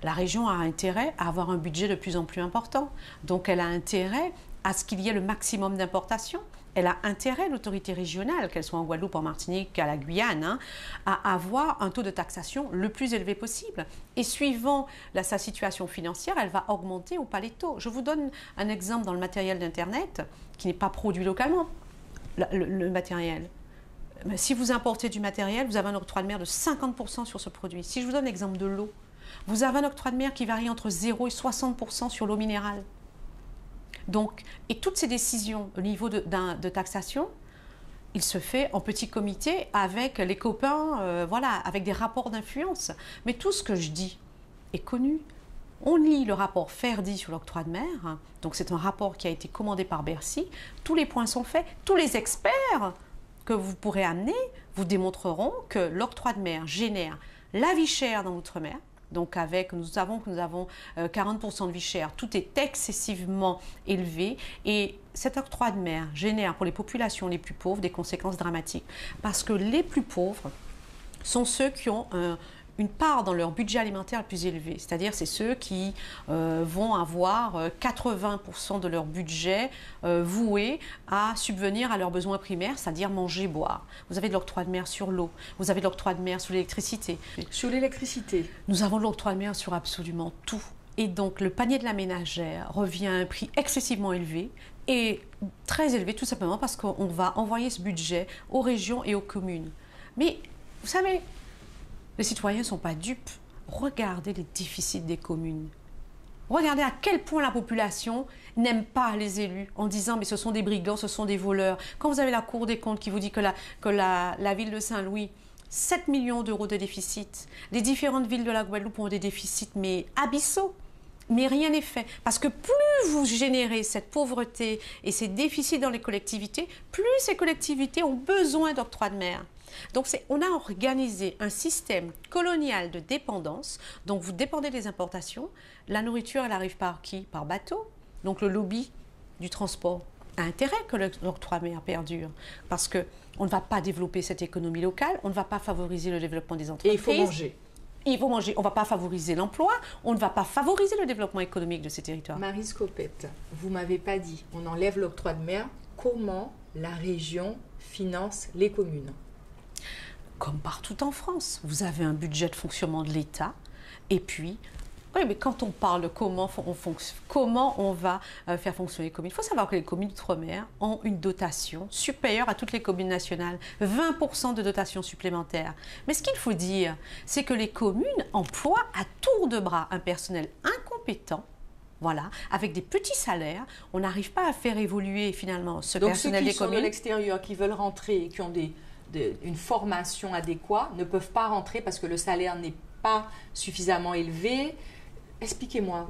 La région a intérêt à avoir un budget de plus en plus important. Donc, elle a intérêt à ce qu'il y ait le maximum d'importations. Elle a intérêt, l'autorité régionale, qu'elle soit en Guadeloupe, en Martinique, à la Guyane, à avoir un taux de taxation le plus élevé possible. Et suivant sa situation financière, elle va augmenter ou pas les taux. Je vous donne un exemple dans le matériel d'Internet, qui n'est pas produit localement, le matériel. Si vous importez du matériel, vous avez un octroi de mer de 50% sur ce produit. Si je vous donne l'exemple de l'eau, vous avez un octroi de mer qui varie entre 0 et 60% sur l'eau minérale. Donc, et toutes ces décisions au niveau de taxation, il se fait en petit comité avec les copains, voilà, avec des rapports d'influence. Mais tout ce que je dis est connu. On lit le rapport Ferdi sur l'octroi de mer. Donc, c'est un rapport qui a été commandé par Bercy. Tous les points sont faits. Tous les experts que vous pourrez amener vous démontreront que l'octroi de mer génère la vie chère dans l'outre-mer. Donc nous savons que nous avons 40% de vie chère, tout est excessivement élevé et cet octroi de mer génère pour les populations les plus pauvres des conséquences dramatiques parce que les plus pauvres sont ceux qui ont une part dans leur budget alimentaire le plus élevé, c'est-à-dire c'est ceux qui vont avoir 80% de leur budget voué à subvenir à leurs besoins primaires, c'est-à-dire manger, boire. Vous avez de l'octroi de mer sur l'eau, vous avez de l'octroi de mer sur l'électricité. Sur l'électricité. Nous avons de l'octroi de mer sur absolument tout. Et donc le panier de la ménagère revient à un prix excessivement élevé et très élevé tout simplement parce qu'on va envoyer ce budget aux régions et aux communes. Mais vous savez, les citoyens ne sont pas dupes. Regardez les déficits des communes. Regardez à quel point la population n'aime pas les élus en disant mais ce sont des brigands, ce sont des voleurs. Quand vous avez la Cour des comptes qui vous dit que la ville de Saint-Louis, 7 millions d'euros de déficit, les différentes villes de la Guadeloupe ont des déficits mais abyssaux. Mais rien n'est fait. Parce que plus vous générez cette pauvreté et ces déficits dans les collectivités, plus ces collectivités ont besoin d'octroi de mer. Donc on a organisé un système colonial de dépendance. Donc vous dépendez des importations. La nourriture, elle arrive par qui? Par bateau. Donc le lobby du transport a intérêt que l'octroi de mer perdure. Parce qu'on ne va pas développer cette économie locale, on ne va pas favoriser le développement des entreprises. Et il faut manger. Il faut manger. On ne va pas favoriser l'emploi, on ne va pas favoriser le développement économique de ces territoires. Marie Scopette, vous ne m'avez pas dit, on enlève l'octroi de mer, comment la région finance les communes? Comme partout en France, vous avez un budget de fonctionnement de l'État et puis, oui, mais quand on parle de comment on va faire fonctionner les communes, il faut savoir que les communes d'outre-mer ont une dotation supérieure à toutes les communes nationales, 20% de dotation supplémentaire. Mais ce qu'il faut dire, c'est que les communes emploient à tour de bras un personnel incompétent. Voilà, avec des petits salaires, on n'arrive pas à faire évoluer finalement ce personnel des communes. Donc ceux qui sont de l'extérieur, qui veulent rentrer et qui ont une formation adéquate, ne peuvent pas rentrer parce que le salaire n'est pas suffisamment élevé. Expliquez-moi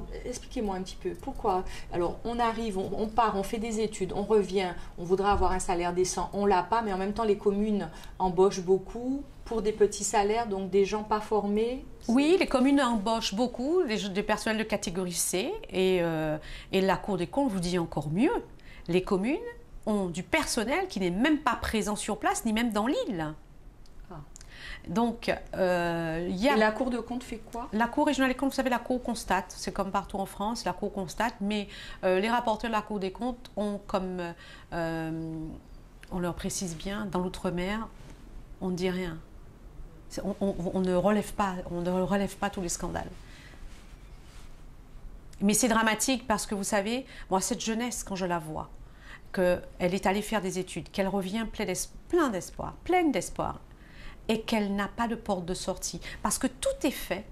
un petit peu. Pourquoi? Alors, on arrive, on part, on fait des études, on revient, on voudra avoir un salaire décent, on ne l'a pas, mais en même temps, les communes embauchent beaucoup pour des petits salaires, donc des gens pas formés. Oui, les communes embauchent beaucoup, des personnels de catégorie C, et la Cour des comptes vous dit encore mieux. Les communes ont du personnel qui n'est même pas présent sur place, ni même dans l'île. Donc, et la Cour de compte fait quoi? La Cour régionale des comptes, vous savez, la Cour constate, c'est comme partout en France, la Cour constate, mais les rapporteurs de la Cour des comptes ont comme, on leur précise bien, dans l'outre-mer, on ne dit rien. On ne relève pas tous les scandales. Mais c'est dramatique parce que vous savez, moi, cette jeunesse, quand je la vois, qu'elle est allée faire des études, qu'elle revient pleine d'espoir, et qu'elle n'a pas de porte de sortie. Parce que tout est fait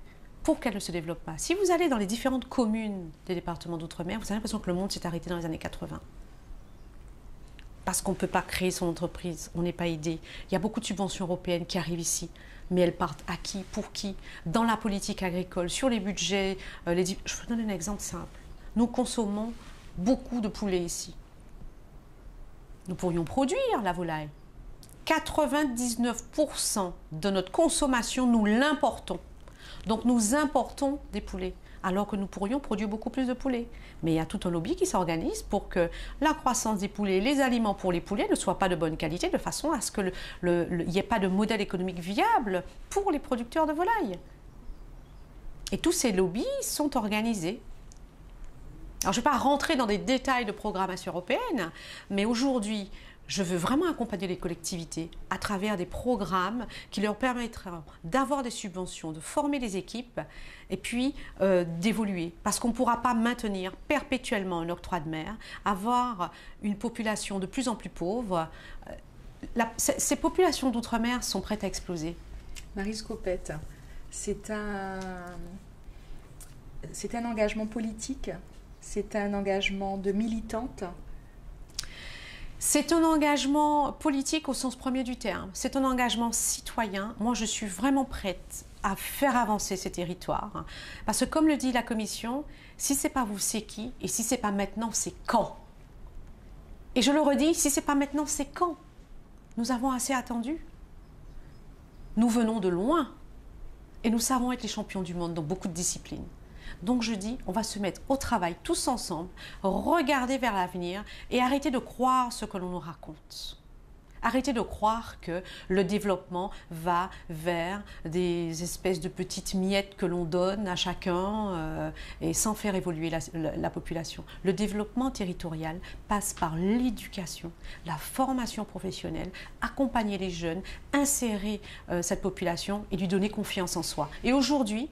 pour qu'elle ne se développe pas. Si vous allez dans les différentes communes des départements d'outre-mer, vous avez l'impression que le monde s'est arrêté dans les années 80. Parce qu'on ne peut pas créer son entreprise, on n'est pas aidé. Il y a beaucoup de subventions européennes qui arrivent ici, mais elles partent à qui, pour qui? Dans la politique agricole, sur les budgets. Je vous donne un exemple simple. Nous consommons beaucoup de poulet ici. Nous pourrions produire la volaille. 99% de notre consommation, nous l'importons. Donc nous importons des poulets. alors que nous pourrions produire beaucoup plus de poulets. Mais il y a tout un lobby qui s'organise pour que la croissance des poulets, les aliments pour les poulets ne soient pas de bonne qualité, de façon à ce qu'il n'y ait pas de modèle économique viable pour les producteurs de volailles. Et tous ces lobbies sont organisés. Alors, je ne vais pas rentrer dans des détails de programmation européenne, mais aujourd'hui, je veux vraiment accompagner les collectivités à travers des programmes qui leur permettront d'avoir des subventions, de former des équipes et puis d'évoluer. Parce qu'on ne pourra pas maintenir perpétuellement un octroi de mer, avoir une population de plus en plus pauvre. Ces populations d'outre-mer sont prêtes à exploser. Marie Scopette, c'est un engagement politique, c'est un engagement de militante. C'est un engagement politique au sens premier du terme. C'est un engagement citoyen. Moi, je suis vraiment prête à faire avancer ces territoires. Parce que comme le dit la Commission, si ce n'est pas vous, c'est qui? Et si ce n'est pas maintenant, c'est quand? Et je le redis, si ce n'est pas maintenant, c'est quand? Nous avons assez attendu. Nous venons de loin. Et nous savons être les champions du monde dans beaucoup de disciplines. Donc je dis, on va se mettre au travail tous ensemble, regarder vers l'avenir et arrêter de croire ce que l'on nous raconte. Arrêter de croire que le développement va vers des espèces de petites miettes que l'on donne à chacun et sans faire évoluer la population. Le développement territorial passe par l'éducation, la formation professionnelle, accompagner les jeunes, insérer cette population et lui donner confiance en soi. Et aujourd'hui,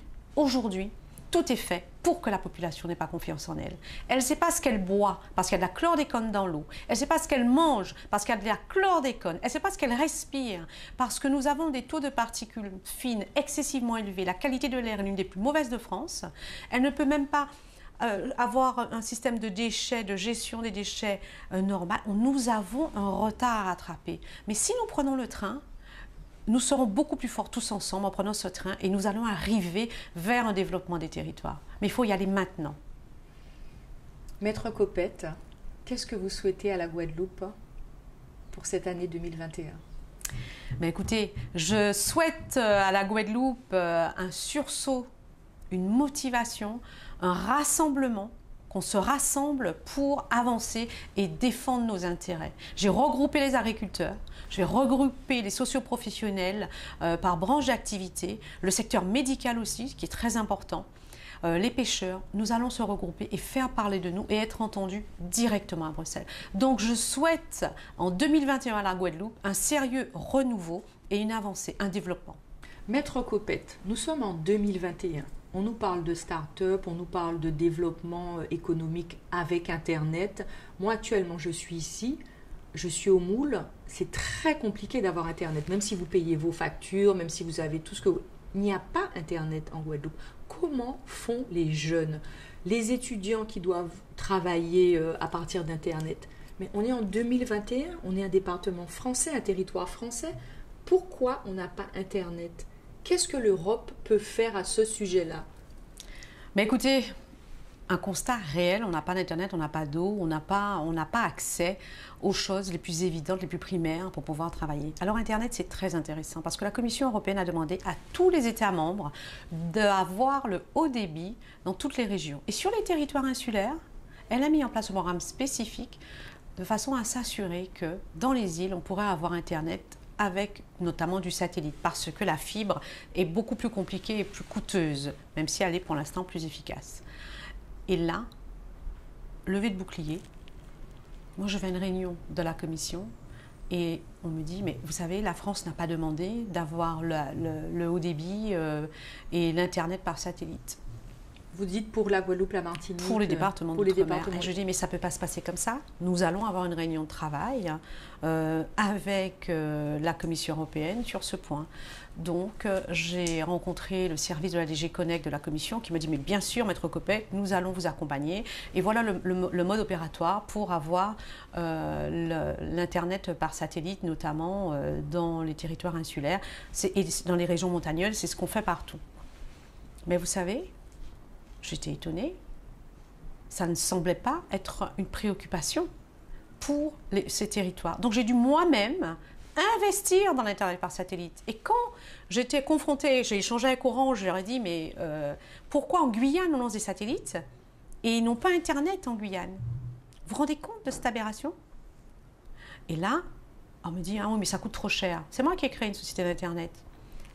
tout est fait pour que la population n'ait pas confiance en elle. Elle ne sait pas ce qu'elle boit parce qu'il y a de la chlordécone dans l'eau. Elle ne sait pas ce qu'elle mange parce qu'il y a de la chlordécone. Elle ne sait pas ce qu'elle respire parce que nous avons des taux de particules fines excessivement élevés. La qualité de l'air est l'une des plus mauvaises de France. Elle ne peut même pas avoir un système de déchets, de gestion des déchets normal. Nous avons un retard à rattraper. Mais si nous prenons le train, nous serons beaucoup plus forts tous ensemble en prenant ce train et nous allons arriver vers un développement des territoires. Mais il faut y aller maintenant. Maître Copette, qu'est-ce que vous souhaitez à la Guadeloupe pour cette année 2021? Mais écoutez, je souhaite à la Guadeloupe un sursaut, une motivation, un rassemblement, qu'on se rassemble pour avancer et défendre nos intérêts. J'ai regroupé les agriculteurs, je vais regrouper les socioprofessionnels par branche d'activité, le secteur médical aussi, qui est très important, les pêcheurs. Nous allons se regrouper et faire parler de nous et être entendus directement à Bruxelles. Donc je souhaite en 2021 à la Guadeloupe un sérieux renouveau et une avancée, un développement. Maître Copette, nous sommes en 2021. On nous parle de start-up, on nous parle de développement économique avec Internet. Moi, actuellement, je suis ici, je suis au Moule. C'est très compliqué d'avoir Internet, même si vous payez vos factures, même si vous avez tout ce que vous... Il n'y a pas Internet en Guadeloupe. Comment font les jeunes, les étudiants qui doivent travailler à partir d'Internet? Mais on est en 2021, on est un département français, un territoire français. Pourquoi on n'a pas Internet? Qu'est-ce que l'Europe peut faire à ce sujet-là? Mais écoutez, un constat réel, on n'a pas d'Internet, on n'a pas d'eau, on n'a pas accès aux choses les plus évidentes, les plus primaires pour pouvoir travailler. Alors Internet, c'est très intéressant parce que la Commission européenne a demandé à tous les États membres d'avoir le haut débit dans toutes les régions. Et sur les territoires insulaires, elle a mis en place un programme spécifique de façon à s'assurer que dans les îles, on pourrait avoir Internet avec notamment du satellite, parce que la fibre est beaucoup plus compliquée et plus coûteuse, même si elle est pour l'instant plus efficace. Et là, levée de bouclier, moi je vais à une réunion de la Commission et on me dit, mais vous savez, la France n'a pas demandé d'avoir le haut débit et l'Internet par satellite. Vous dites pour la Guadeloupe, la Martinique? Pour les départements d'outre-mer. Et je dis, mais ça ne peut pas se passer comme ça. Nous allons avoir une réunion de travail avec la Commission européenne sur ce point. Donc, j'ai rencontré le service de la DG Connect de la Commission qui me dit, mais bien sûr, Maître Copette, nous allons vous accompagner. Et voilà le mode opératoire pour avoir l'Internet par satellite, notamment dans les territoires insulaires et dans les régions montagneuses. C'est ce qu'on fait partout. Mais vous savez, j'étais étonnée, ça ne semblait pas être une préoccupation pour ces territoires. Donc j'ai dû moi-même investir dans l'Internet par satellite. Et quand j'étais confrontée, j'ai échangé avec Orange, je leur ai dit, mais pourquoi en Guyane on lance des satellites et ils n'ont pas Internet en Guyane? Vous vous rendez compte de cette aberration? Et là, on me dit, ah oui, mais ça coûte trop cher. C'est moi qui ai créé une société d'Internet.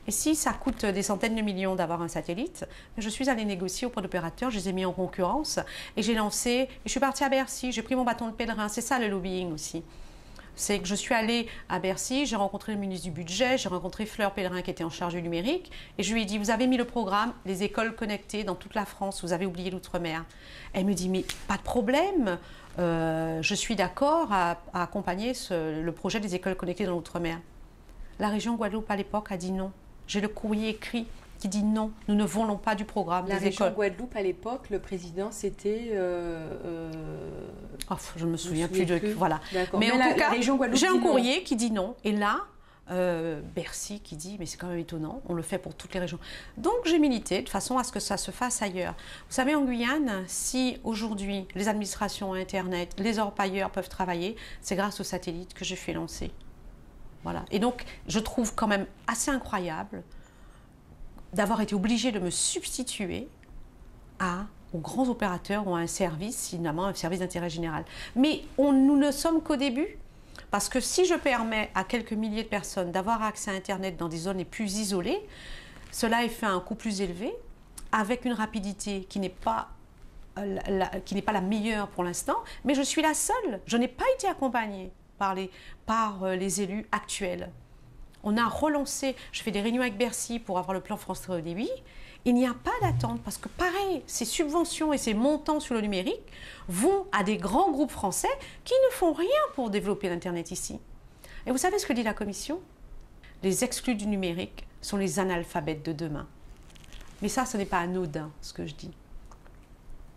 Et si ça coûte des centaines de millions d'avoir un satellite, je suis allée négocier auprès d'opérateurs, je les ai mis en concurrence et j'ai lancé, et je suis partie à Bercy, j'ai pris mon bâton de pèlerin. C'est ça le lobbying aussi. C'est que je suis allée à Bercy, j'ai rencontré le ministre du Budget, j'ai rencontré Fleur Pellerin qui était en charge du numérique et je lui ai dit, vous avez mis le programme, les écoles connectées dans toute la France, vous avez oublié l'outre-mer. Elle me dit, mais pas de problème, je suis d'accord à accompagner le projet des écoles connectées dans l'outre-mer. La région Guadeloupe à l'époque a dit non. J'ai le courrier écrit qui dit non, nous ne voulons pas du programme La des région écoles. Guadeloupe, à l'époque, le président, c'était... Oh, je ne me souviens plus de... Voilà. Mais en tout cas, j'ai un courrier non. qui dit non. Et là, Bercy qui dit, mais c'est quand même étonnant, on le fait pour toutes les régions. Donc j'ai milité de façon à ce que ça se fasse ailleurs. Vous savez, en Guyane, si aujourd'hui les administrations Internet, les orpailleurs peuvent travailler, c'est grâce aux satellites que j'ai fait lancer. Voilà. Et donc, je trouve quand même assez incroyable d'avoir été obligée de me substituer aux grands opérateurs ou à un service, finalement, un service d'intérêt général. Mais nous ne sommes qu'au début, parce que si je permets à quelques milliers de personnes d'avoir accès à Internet dans des zones les plus isolées, cela est fait à un coût plus élevé, avec une rapidité qui n'est pas la meilleure pour l'instant, mais je suis la seule. Je n'ai pas été accompagnée par les élus actuels. On a relancé, je fais des réunions avec Bercy pour avoir le plan France Très Haut Débit. Il n'y a pas d'attente parce que pareil, ces subventions et ces montants sur le numérique vont à des grands groupes français qui ne font rien pour développer l'Internet ici. Et vous savez ce que dit la Commission? Les exclus du numérique sont les analphabètes de demain. Mais ça, ce n'est pas anodin ce que je dis.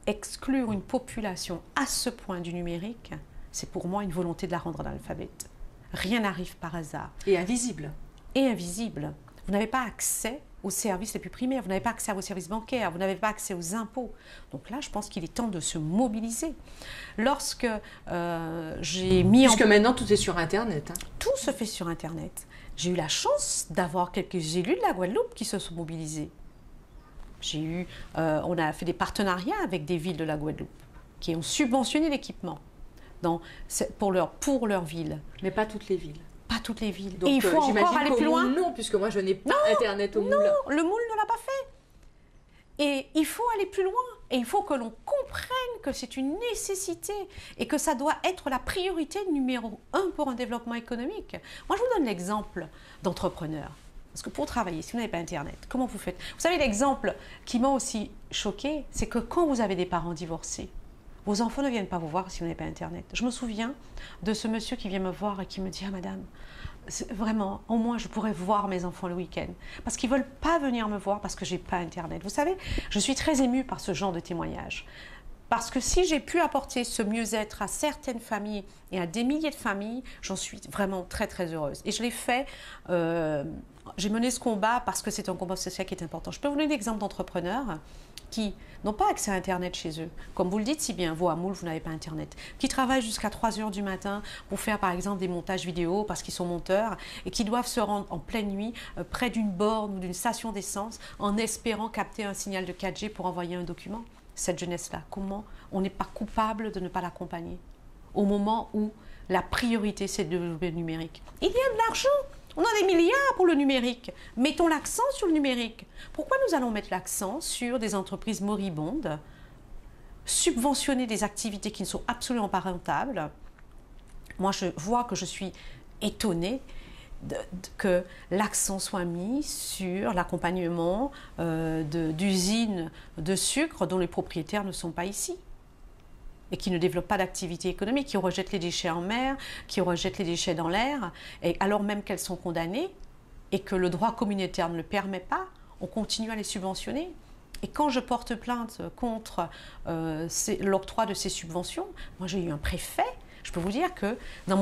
Exclure une population à ce point du numérique, c'est pour moi une volonté de la rendre analphabète. Rien n'arrive par hasard. Et invisible. Et invisible. Vous n'avez pas accès aux services les plus primaires, vous n'avez pas accès à vos services bancaires, vous n'avez pas accès aux impôts. Donc là, je pense qu'il est temps de se mobiliser. Lorsque j'ai mis Puisque maintenant, tout est sur Internet. Hein. Tout se fait sur Internet. J'ai eu la chance d'avoir quelques élus de la Guadeloupe qui se sont mobilisés. On a fait des partenariats avec des villes de la Guadeloupe qui ont subventionné l'équipement pour leur ville. Mais pas toutes les villes. Pas toutes les villes. Donc, et il faut encore aller plus loin. Non, puisque moi je n'ai pas Internet au moule. Non, le moule ne l'a pas fait. Et il faut aller plus loin. Et il faut que l'on comprenne que c'est une nécessité et que ça doit être la priorité numéro 1 pour un développement économique. Moi, je vous donne l'exemple d'entrepreneurs. Parce que pour travailler, si vous n'avez pas Internet, comment vous faites? Vous savez, l'exemple qui m'a aussi choqué, c'est que quand vous avez des parents divorcés, vos enfants ne viennent pas vous voir si vous n'avez pas Internet. Je me souviens de ce monsieur qui vient me voir et qui me dit « Ah madame, vraiment, au moins je pourrais voir mes enfants le week-end. » Parce qu'ils ne veulent pas venir me voir parce que je n'ai pas Internet. Vous savez, je suis très émue par ce genre de témoignage. Parce que si j'ai pu apporter ce mieux-être à certaines familles et à des milliers de familles, j'en suis vraiment très très heureuse. Et je l'ai fait, j'ai mené ce combat parce que c'est un combat social qui est important. Je peux vous donner l'exemple d'entrepreneurs qui n'ont pas accès à Internet chez eux. Comme vous le dites si bien, vous, à Moule, vous n'avez pas Internet. Qui travaillent jusqu'à 3 h du matin pour faire, par exemple, des montages vidéo parce qu'ils sont monteurs et qui doivent se rendre en pleine nuit près d'une borne ou d'une station d'essence en espérant capter un signal de 4G pour envoyer un document. Cette jeunesse-là, comment on n'est pas coupable de ne pas l'accompagner au moment où la priorité, c'est de développer le numérique? Il y a de l'argent. On a des milliards pour le numérique. Mettons l'accent sur le numérique. Pourquoi nous allons mettre l'accent sur des entreprises moribondes, subventionner des activités qui ne sont absolument pas rentables? Moi, je vois que je suis étonnée que l'accent soit mis sur l'accompagnement d'usines de sucre dont les propriétaires ne sont pas ici et qui ne développent pas d'activité économique, qui rejettent les déchets en mer, qui rejettent les déchets dans l'air, et alors même qu'elles sont condamnées et que le droit communautaire ne le permet pas, on continue à les subventionner. Et quand je porte plainte contre l'octroi de ces subventions, moi j'ai eu un préfet, je peux vous dire que dans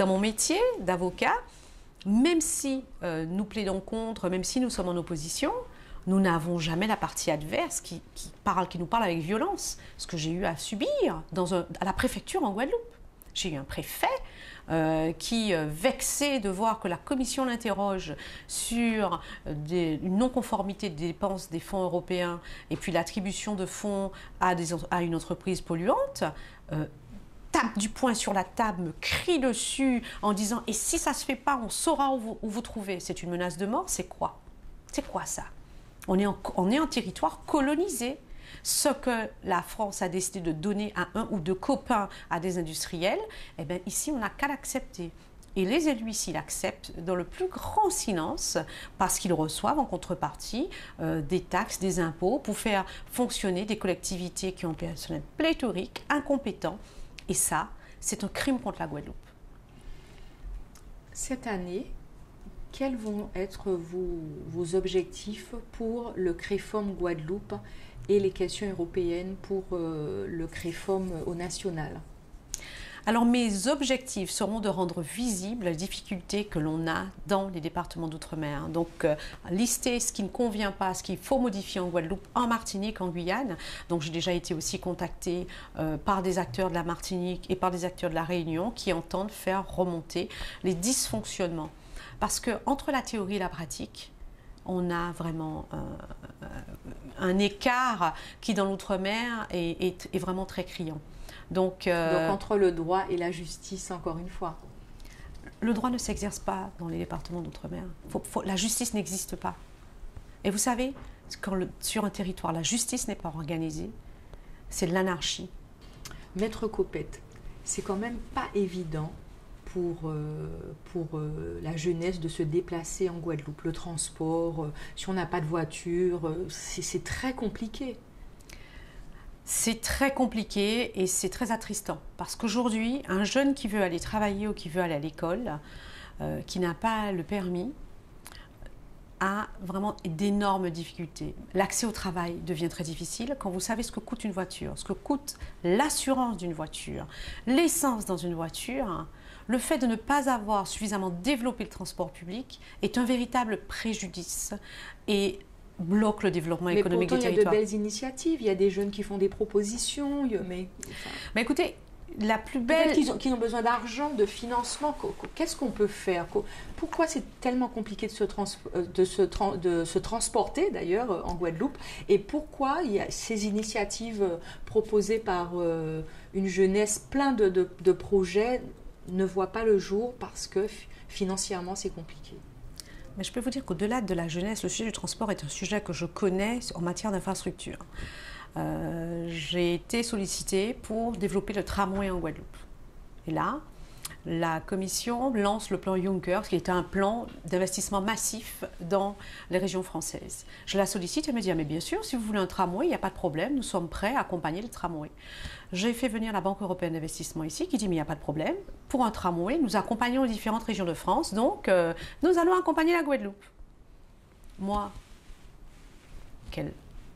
mon métier d'avocat, même si nous plaidons contre, même si nous sommes en opposition, nous n'avons jamais la partie adverse qui nous parle avec violence. Ce que j'ai eu à subir à la préfecture en Guadeloupe. J'ai eu un préfet vexé de voir que la Commission l'interroge sur une non-conformité des dépenses des fonds européens et puis l'attribution de fonds à une entreprise polluante, tape du poing sur la table, me crie dessus en disant « Et si ça ne se fait pas, on saura où vous trouvez ». C'est une menace de mort, c'est quoi? C'est quoi ça? On est en territoire colonisé. Ce que la France a décidé de donner à un ou deux copains à des industriels, eh bien ici on n'a qu'à l'accepter. Et les élus ici l'acceptent dans le plus grand silence parce qu'ils reçoivent en contrepartie des taxes, des impôts pour faire fonctionner des collectivités qui ont un personnel pléthorique, incompétent. Et ça, c'est un crime contre la Guadeloupe. Cette année, quels vont être vos objectifs pour le CREFOM Guadeloupe et les questions européennes pour le CREFOM au national? Alors mes objectifs seront de rendre visible la difficulté que l'on a dans les départements d'outre-mer. Donc lister ce qui ne convient pas, ce qu'il faut modifier en Guadeloupe, en Martinique, en Guyane. Donc j'ai déjà été aussi contactée par des acteurs de la Martinique et par des acteurs de la Réunion qui entendent faire remonter les dysfonctionnements. Parce qu'entre la théorie et la pratique, on a vraiment un écart qui dans l'outre-mer est vraiment très criant. Donc entre le droit et la justice, encore une fois. Le droit ne s'exerce pas dans les départements d'outre-mer. La justice n'existe pas. Et vous savez, sur un territoire, la justice n'est pas organisée, c'est de l'anarchie. Maître Copette, c'est quand même pas évident pour la jeunesse de se déplacer en Guadeloupe. Le transport, si on n'a pas de voiture, c'est très compliqué. C'est très compliqué et c'est très attristant parce qu'aujourd'hui, un jeune qui veut aller travailler ou qui veut aller à l'école, qui n'a pas le permis, a vraiment d'énormes difficultés. L'accès au travail devient très difficile quand vous savez ce que coûte une voiture, ce que coûte l'assurance d'une voiture, l'essence dans une voiture. Le fait de ne pas avoir suffisamment développé le transport public est un véritable préjudice et bloque le développement économique du territoire. Mais pourtant, il y a de belles initiatives, il y a des jeunes qui font des propositions, mais écoutez, la plus belle... Qui ont besoin d'argent, de financement, qu'est-ce qu'on peut faire? Pourquoi c'est tellement compliqué de se transporter, d'ailleurs, en Guadeloupe? Et pourquoi il y a ces initiatives proposées par une jeunesse plein de projets ne voient pas le jour parce que financièrement, c'est compliqué? Mais je peux vous dire qu'au-delà de la jeunesse, le sujet du transport est un sujet que je connais en matière d'infrastructure. J'ai été sollicitée pour développer le tramway en Guadeloupe. Et là, la Commission lance le plan Juncker, qui est un plan d'investissement massif dans les régions françaises. Je la sollicite, elle me dit « mais bien sûr, si vous voulez un tramway, il n'y a pas de problème, nous sommes prêts à accompagner le tramway ». J'ai fait venir la Banque européenne d'investissement ici, qui dit « mais il n'y a pas de problème, pour un tramway, nous accompagnons les différentes régions de France, donc nous allons accompagner la Guadeloupe ». Moi, quelle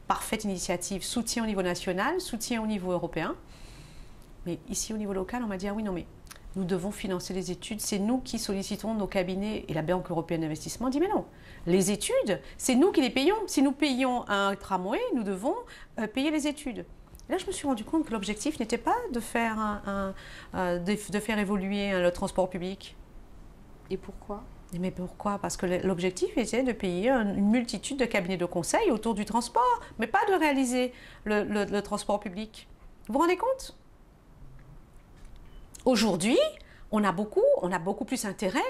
parfaite initiative, soutien au niveau national, soutien au niveau européen. Mais ici, au niveau local, on m'a dit « ah oui, non mais… » nous devons financer les études, c'est nous qui sollicitons nos cabinets et la Banque européenne d'investissement dit mais non, les études, c'est nous qui les payons. Si nous payons un tramway, nous devons payer les études. Et là, je me suis rendu compte que l'objectif n'était pas de faire, de faire évoluer le transport public. Et pourquoi? Mais pourquoi? Parce que l'objectif était de payer une multitude de cabinets de conseil autour du transport, mais pas de réaliser le transport public. Vous vous rendez compte? Aujourd'hui, on a beaucoup plus intérêt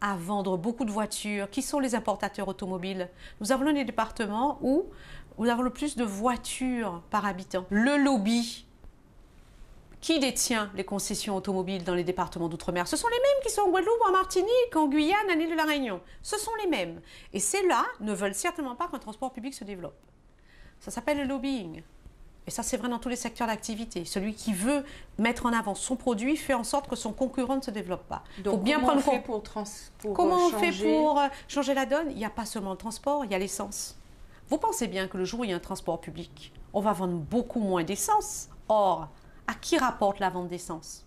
à vendre beaucoup de voitures. Qui sont les importateurs automobiles? Nous avons des départements où nous avons le plus de voitures par habitant. Le lobby qui détient les concessions automobiles dans les départements d'outre-mer, ce sont les mêmes qui sont en Guadeloupe, en Martinique, en Guyane, à l'île de la Réunion. Ce sont les mêmes. Et ceux-là ne veulent certainement pas qu'un transport public se développe. Ça s'appelle le lobbying. Et ça, c'est vrai dans tous les secteurs d'activité. Celui qui veut mettre en avant son produit fait en sorte que son concurrent ne se développe pas. Donc, comment on fait pour changer la donne? Il n'y a pas seulement le transport, il y a l'essence. Vous pensez bien que le jour où il y a un transport public, on va vendre beaucoup moins d'essence. Or, à qui rapporte la vente d'essence?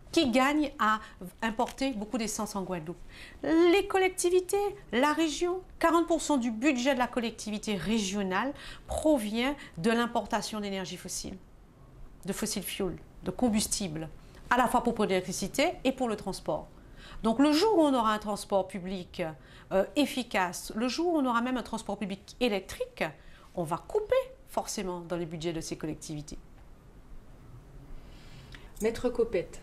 Qui gagne à importer beaucoup d'essence en Guadeloupe? Les collectivités, la région. 40% du budget de la collectivité régionale provient de l'importation d'énergie fossile, de fossil fuel, de combustibles. à la fois pour l'électricité et pour le transport. Donc le jour où on aura un transport public efficace, le jour où on aura même un transport public électrique, on va couper forcément dans les budgets de ces collectivités. Maître Copette,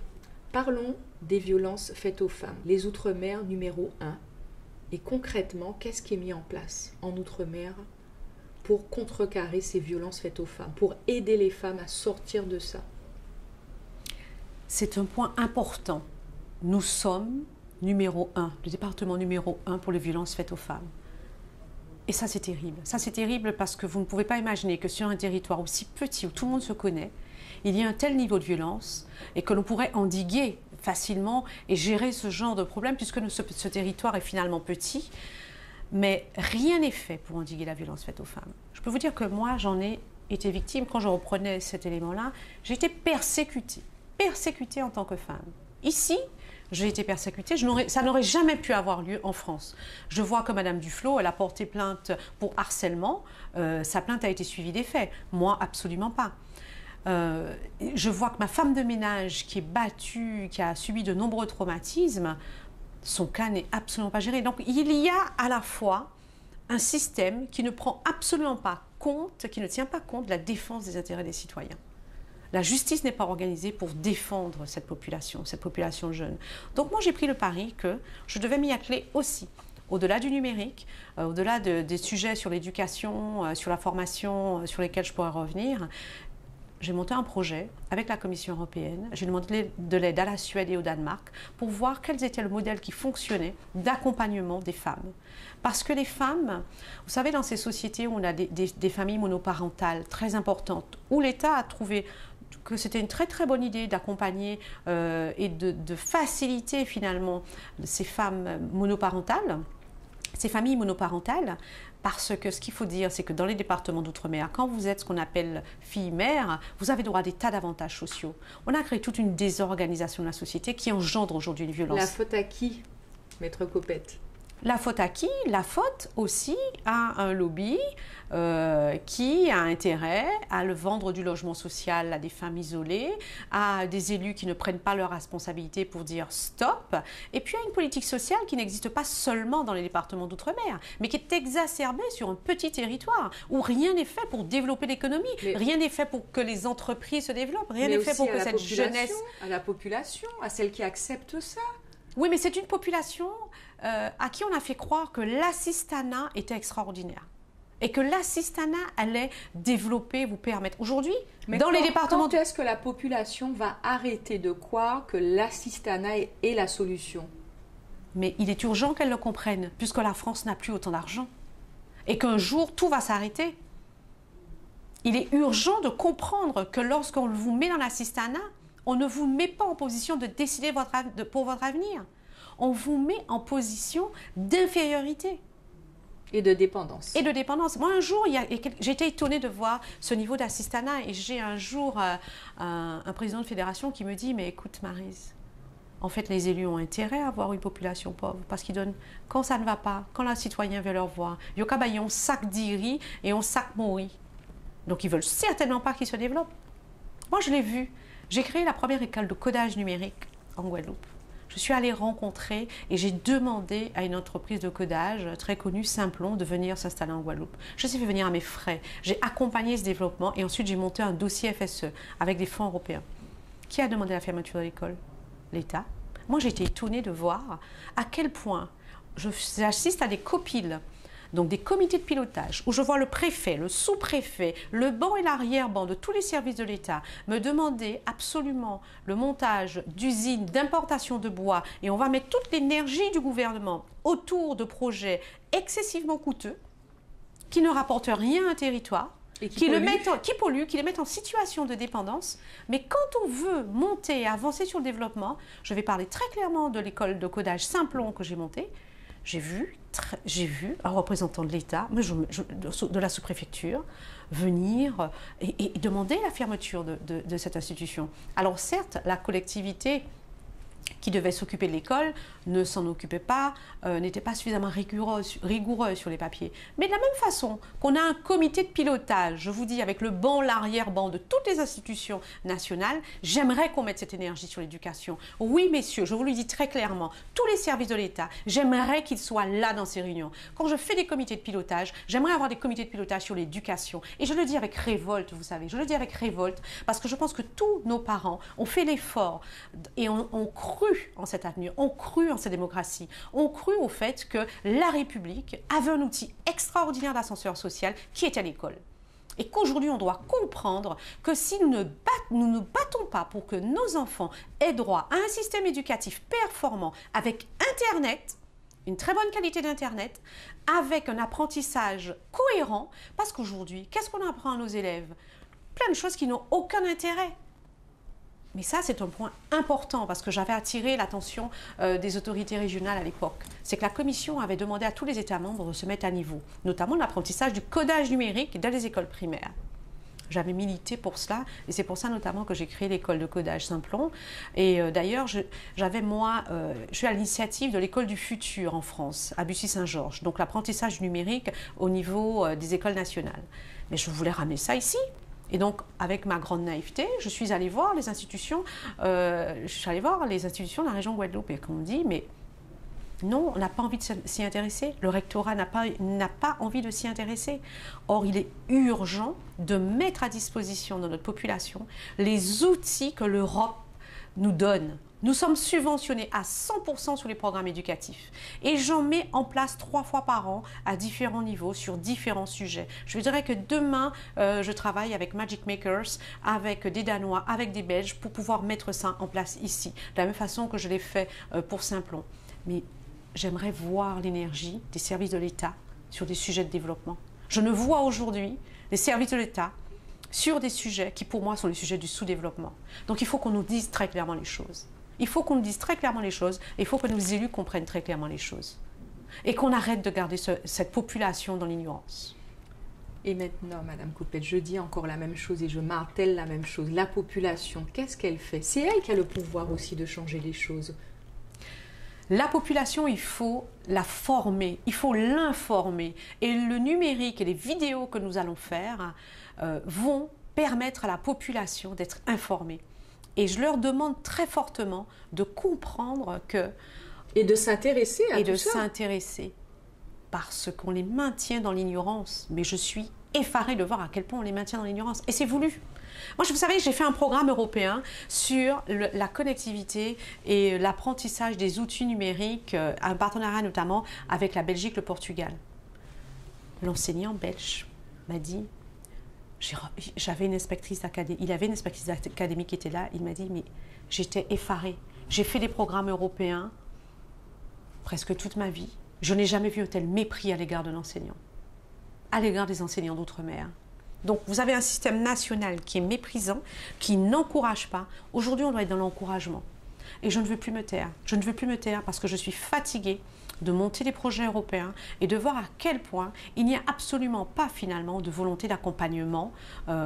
parlons des violences faites aux femmes. Les Outre-mer numéro 1. Et concrètement, qu'est-ce qui est mis en place en Outre-mer pour contrecarrer ces violences faites aux femmes, pour aider les femmes à sortir de ça? C'est un point important. Nous sommes numéro 1, le département numéro 1 pour les violences faites aux femmes. Et ça, c'est terrible. Ça, c'est terrible parce que vous ne pouvez pas imaginer que sur un territoire aussi petit où tout le monde se connaît, il y a un tel niveau de violence et que l'on pourrait endiguer facilement et gérer ce genre de problème puisque ce territoire est finalement petit. Mais rien n'est fait pour endiguer la violence faite aux femmes. Je peux vous dire que moi, j'en ai été victime. Quand je reprenais cet élément-là, j'ai été persécutée en tant que femme. Ici, j'ai été persécutée. Ça n'aurait jamais pu avoir lieu en France. Je vois que Mme Duflot, elle a porté plainte pour harcèlement. Sa plainte a été suivie des faits. Moi, absolument pas. Je vois que ma femme de ménage qui est battue, qui a subi de nombreux traumatismes, son cas n'est absolument pas géré. Donc il y a à la fois un système qui ne prend absolument pas compte, qui ne tient pas compte de la défense des intérêts des citoyens. La justice n'est pas organisée pour défendre cette population jeune. Donc moi j'ai pris le pari que je devais m'y atteler aussi. Au-delà du numérique, au-delà des sujets sur l'éducation, sur la formation, sur lesquels je pourrais revenir, j'ai monté un projet avec la Commission européenne. J'ai demandé de l'aide à la Suède et au Danemark pour voir quels étaient le modèle qui fonctionnait d'accompagnement des femmes. Parce que les femmes, vous savez, dans ces sociétés où on a des familles monoparentales très importantes, où l'État a trouvé que c'était une très très bonne idée d'accompagner et de faciliter finalement ces femmes monoparentales, ces familles monoparentales, parce que ce qu'il faut dire, c'est que dans les départements d'outre-mer, quand vous êtes ce qu'on appelle fille-mère, vous avez droit à des tas d'avantages sociaux. On a créé toute une désorganisation de la société qui engendre aujourd'hui les violences. La faute à qui, Maître Copette? La faute à qui? La faute aussi à un lobby qui a intérêt à le vendre du logement social à des femmes isolées, à des élus qui ne prennent pas leurs responsabilités pour dire stop, et puis à une politique sociale qui n'existe pas seulement dans les départements d'outre-mer, mais qui est exacerbée sur un petit territoire où rien n'est fait pour développer l'économie, rien n'est fait pour que les entreprises se développent, rien n'est fait pour que cette jeunesse... À la population, à celle qui accepte ça. Oui, mais c'est une population à qui on a fait croire que l'assistanat était extraordinaire et que l'assistanat allait développer, vous permettre. Aujourd'hui, dans les départements... Quand est-ce que la population va arrêter de croire que l'assistanat est la solution? Mais il est urgent qu'elle le comprenne, puisque la France n'a plus autant d'argent et qu'un jour, tout va s'arrêter. Il est urgent de comprendre que lorsqu'on vous met dans l'assistanat, on ne vous met pas en position de décider pour votre avenir. On vous met en position d'infériorité. Et de dépendance. Et de dépendance. Moi, un jour, j'ai été étonnée de voir ce niveau d'assistanat. Et j'ai un jour un président de fédération qui me dit « Mais écoute, Maryse, en fait, les élus ont intérêt à avoir une population pauvre parce qu'ils donnent, quand ça ne va pas, quand le citoyen veut leur voir, on sac d'iri et on sac mori. Donc, ils ne veulent certainement pas qu'ils se développent. Moi, je l'ai vu. J'ai créé la première école de codage numérique en Guadeloupe. Je suis allée rencontrer et j'ai demandé à une entreprise de codage très connue, Simplon, de venir s'installer en Guadeloupe. Je les ai fait venir à mes frais. J'ai accompagné ce développement et ensuite j'ai monté un dossier FSE avec des fonds européens. Qui a demandé la fermeture de l'école? L'État. Moi, j'ai été étonnée de voir à quel point j'assiste à des copiles, donc des comités de pilotage, où je vois le préfet, le sous-préfet, le banc et l'arrière-banc de tous les services de l'État me demander absolument le montage d'usines d'importation de bois et on va mettre toute l'énergie du gouvernement autour de projets excessivement coûteux qui ne rapportent rien à un territoire, qui polluent, qui les mettent en situation de dépendance. Mais quand on veut monter et avancer sur le développement, je vais parler très clairement de l'école de codage Simplon que j'ai montée, j'ai vu un représentant de l'État, de la sous-préfecture, venir et demander la fermeture de cette institution. Alors certes, la collectivité qui devait s'occuper de l'école ne s'en occupait pas, n'était pas suffisamment rigoureux sur les papiers. Mais de la même façon qu'on a un comité de pilotage, je vous dis, avec le banc, l'arrière-banc de toutes les institutions nationales, j'aimerais qu'on mette cette énergie sur l'éducation. Oui, messieurs, je vous le dis très clairement, tous les services de l'État, j'aimerais qu'ils soient là dans ces réunions. Quand je fais des comités de pilotage, j'aimerais avoir des comités de pilotage sur l'éducation. Et je le dis avec révolte, vous savez, je le dis avec révolte, parce que je pense que tous nos parents ont fait l'effort et ont cru en cet avenir, ont cru en cette démocratie, ont cru au fait que la République avait un outil extraordinaire d'ascenseur social qui était à l'école. Et qu'aujourd'hui, on doit comprendre que si nous ne battons pas pour que nos enfants aient droit à un système éducatif performant avec Internet, une très bonne qualité d'Internet, avec un apprentissage cohérent, parce qu'aujourd'hui, qu'est-ce qu'on apprend à nos élèves? Plein de choses qui n'ont aucun intérêt. Mais ça, c'est un point important parce que j'avais attiré l'attention des autorités régionales à l'époque. C'est que la Commission avait demandé à tous les États membres de se mettre à niveau, notamment l'apprentissage du codage numérique dans les écoles primaires. J'avais milité pour cela et c'est pour ça notamment que j'ai créé l'école de codage Simplon. Et d'ailleurs, je suis à l'initiative de l'école du futur en France, à Bussy-Saint-Georges, donc l'apprentissage du numérique au niveau des écoles nationales. Mais je voulais ramener ça ici. Et donc, avec ma grande naïveté, je suis allée voir les institutions, de la région Guadeloupe et qu'on me dit, mais non, on n'a pas envie de s'y intéresser. Le rectorat n'a pas envie de s'y intéresser. Or, il est urgent de mettre à disposition de notre population les outils que l'Europe nous donne. Nous sommes subventionnés à 100% sur les programmes éducatifs. Et j'en mets en place 3 fois par an à différents niveaux, sur différents sujets. Je dirais que demain, je travaille avec Magic Makers, avec des Danois, avec des Belges, pour pouvoir mettre ça en place ici. De la même façon que je l'ai fait pour Simplon. Mais j'aimerais voir l'énergie des services de l'État sur des sujets de développement. Je ne vois aujourd'hui les services de l'État sur des sujets qui, pour moi, sont les sujets du sous-développement. Donc, il faut qu'on nous dise très clairement les choses. Il faut qu'on nous dise très clairement les choses et il faut que nos élus comprennent très clairement les choses. Et qu'on arrête de garder cette population dans l'ignorance. Et maintenant, Madame Coupette, je dis encore la même chose et je martèle la même chose. La population, qu'est-ce qu'elle fait? C'est elle qui a le pouvoir aussi de changer les choses. La population, il faut la former, il faut l'informer. Et le numérique et les vidéos que nous allons faire vont permettre à la population d'être informée. Et je leur demande très fortement de comprendre que... Et de s'intéresser à tout ça. Et de s'intéresser. Parce qu'on les maintient dans l'ignorance. Mais je suis effarée de voir à quel point on les maintient dans l'ignorance. Et c'est voulu. Moi, vous savez, j'ai fait un programme européen sur la connectivité et l'apprentissage des outils numériques, un partenariat notamment avec la Belgique, le Portugal. L'enseignant belge m'a dit... J'avais une inspectrice d'académie, il avait une inspectrice d'académie qui était là, il m'a dit, mais j'étais effarée. J'ai fait des programmes européens presque toute ma vie. Je n'ai jamais vu un tel mépris à l'égard de l'enseignant, à l'égard des enseignants d'outre-mer. Donc, vous avez un système national qui est méprisant, qui n'encourage pas. Aujourd'hui, on doit être dans l'encouragement. Et je ne veux plus me taire. Je ne veux plus me taire parce que je suis fatiguée de monter des projets européens et de voir à quel point il n'y a absolument pas finalement de volonté d'accompagnement,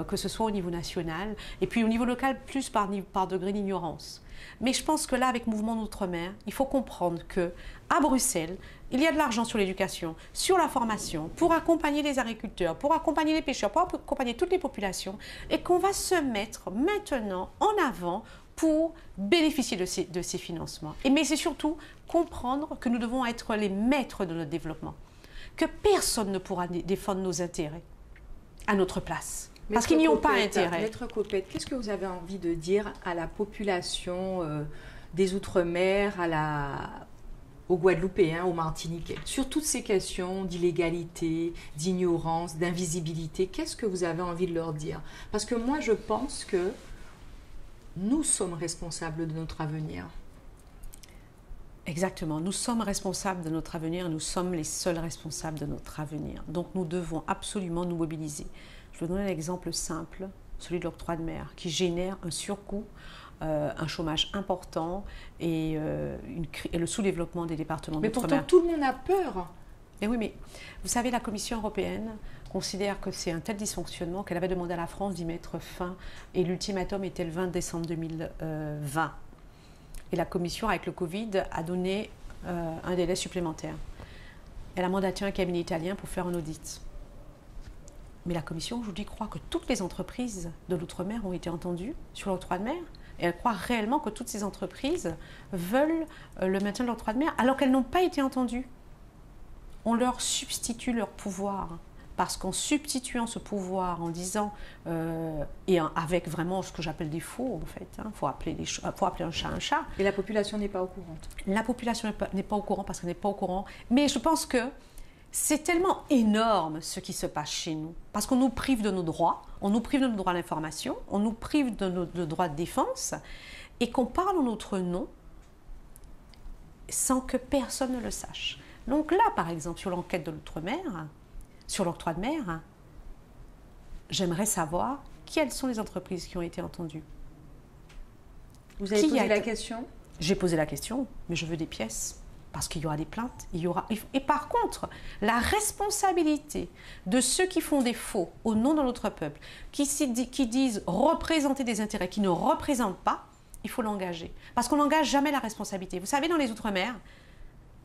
que ce soit au niveau national et puis au niveau local, plus par degré d'ignorance. Mais je pense que là, avec Mouvement d'Outre-mer, il faut comprendre qu'à Bruxelles, il y a de l'argent sur l'éducation, sur la formation, pour accompagner les agriculteurs, pour accompagner les pêcheurs, pour accompagner toutes les populations et qu'on va se mettre maintenant en avant pour bénéficier de ces financements. Mais c'est surtout comprendre que nous devons être les maîtres de notre développement, que personne ne pourra défendre nos intérêts à notre place, parce qu'ils n'y ont pas intérêt. Maître Coupette, qu'est-ce que vous avez envie de dire à la population des Outre-mer, aux Guadeloupéens, aux Martiniquais, sur toutes ces questions d'illégalité, d'ignorance, d'invisibilité? Qu'est-ce que vous avez envie de leur dire? Parce que moi, je pense que nous sommes responsables de notre avenir. Exactement. Nous sommes responsables de notre avenir. Nous sommes les seuls responsables de notre avenir. Donc, nous devons absolument nous mobiliser. Je vais vous donner un exemple simple, celui de l'octroi de mer, qui génère un surcoût, un chômage important et le sous-développement des départements d'outre-mer. Mais pourtant, tout le monde a peur. Mais oui, mais vous savez, la Commission européenne considère que c'est un tel dysfonctionnement qu'elle avait demandé à la France d'y mettre fin et l'ultimatum était le 20 décembre 2020. Et la commission, avec le Covid, a donné un délai supplémentaire. Elle a mandaté un cabinet italien pour faire un audit. Mais la commission, aujourd'hui, croit que toutes les entreprises de l'outre-mer ont été entendues sur l'octroi de mer. Et elle croit réellement que toutes ces entreprises veulent le maintien de l'octroi de mer, alors qu'elles n'ont pas été entendues. On leur substitue leur pouvoir. Parce qu'en substituant ce pouvoir, en disant, et avec vraiment ce que j'appelle des faux, en fait, faut appeler un chat un chat. Et la population n'est pas au courant. La population n'est pas au courant parce qu'elle n'est pas au courant. Mais je pense que c'est tellement énorme ce qui se passe chez nous. Parce qu'on nous prive de nos droits, on nous prive de nos droits d'information, on nous prive de nos droits de défense, et qu'on parle en notre nom sans que personne ne le sache. Donc là, par exemple, sur l'enquête de l'outre-mer, sur l'octroi de mer, j'aimerais savoir quelles sont les entreprises qui ont été entendues. Vous avez posé la question? J'ai posé la question, mais je veux des pièces. Parce qu'il y aura des plaintes, Et par contre, la responsabilité de ceux qui font des faux au nom de notre peuple, qui disent représenter des intérêts qui ne représentent pas, il faut l'engager. Parce qu'on n'engage jamais la responsabilité. Vous savez, dans les Outre-mer,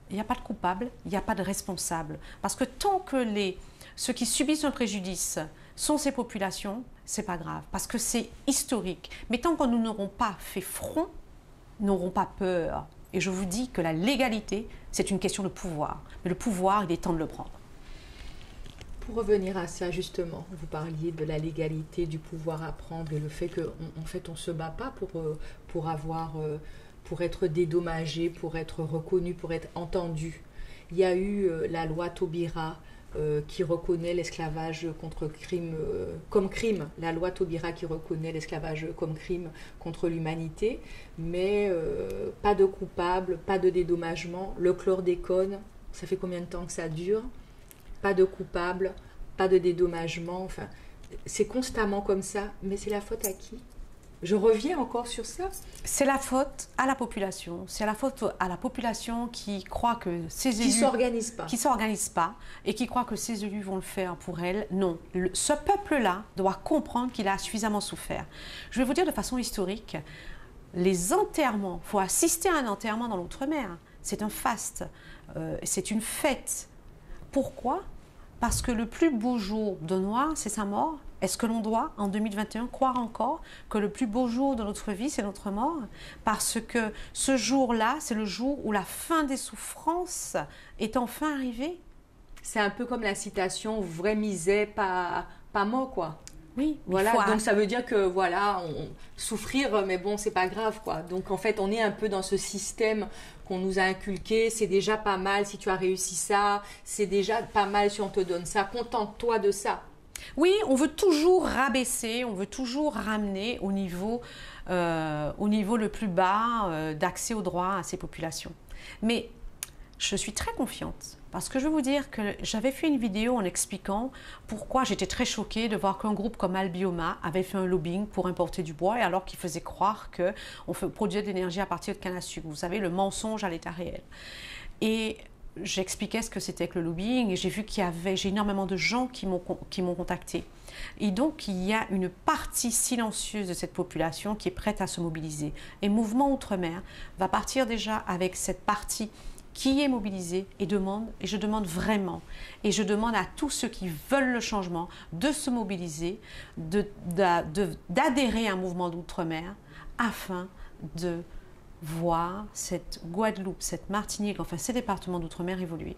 il n'y a pas de coupable, il n'y a pas de responsable. Parce que tant que ceux qui subissent un préjudice sont ces populations, c'est pas grave. Parce que c'est historique. Mais tant que nous n'aurons pas fait front, n'auront pas peur. Et je vous dis que la légalité, c'est une question de pouvoir. Mais le pouvoir, il est temps de le prendre. Pour revenir à ça, justement, vous parliez de la légalité, du pouvoir à prendre et le fait qu'en fait, on ne se bat pas pour être dédommagé, pour être reconnu, pour être entendu. Il y a eu la loi Taubira qui reconnaît l'esclavage comme crime, la loi Taubira qui reconnaît l'esclavage comme crime contre l'humanité, mais pas de coupable, pas de dédommagement. Le chlordécone, ça fait combien de temps que ça dure? Pas de coupable, pas de dédommagement, enfin, c'est constamment comme ça, mais c'est la faute à qui? Je reviens encore sur ça. C'est la faute à la population. C'est la faute à la population qui croit que ces élus... Qui s'organisent pas et qui croit que ces élus vont le faire pour elle. Non. Ce peuple-là doit comprendre qu'il a suffisamment souffert. Je vais vous dire de façon historique, les enterrements, il faut assister à un enterrement dans l'outre-mer. C'est un faste. C'est une fête. Pourquoi? Parce que le plus beau jour de Noir, c'est sa mort. Est-ce que l'on doit, en 2021, croire encore que le plus beau jour de notre vie, c'est notre mort? Parce que ce jour-là, c'est le jour où la fin des souffrances est enfin arrivée. C'est un peu comme la citation « Vrai misère, pas mort », quoi. Oui, voilà, donc ça veut dire que voilà, souffrir, mais bon, c'est pas grave, quoi. Donc en fait, on est un peu dans ce système qu'on nous a inculqué. C'est déjà pas mal si tu as réussi ça, c'est déjà pas mal si on te donne ça. Contente-toi de ça. Oui, on veut toujours rabaisser, on veut toujours ramener au niveau le plus bas d'accès aux droits à ces populations. Mais je suis très confiante parce que je vais vous dire que j'avais fait une vidéo en expliquant pourquoi j'étais très choquée de voir qu'un groupe comme Albioma avait fait un lobbying pour importer du bois et alors qu'il faisait croire qu'on produisait de l'énergie à partir de canne à sucre. Vous savez, le mensonge à l'état réel. Et j'expliquais ce que c'était que le lobbying et j'ai vu j'ai énormément de gens qui m'ont contacté. Et donc, il y a une partie silencieuse de cette population qui est prête à se mobiliser. Et Mouvement Outre-mer va partir déjà avec cette partie qui est mobilisée et je demande vraiment, et je demande à tous ceux qui veulent le changement de se mobiliser, d'adhérer à un mouvement d'outre-mer afin de voir cette Guadeloupe, cette Martinique, enfin ces départements d'outre-mer évoluer.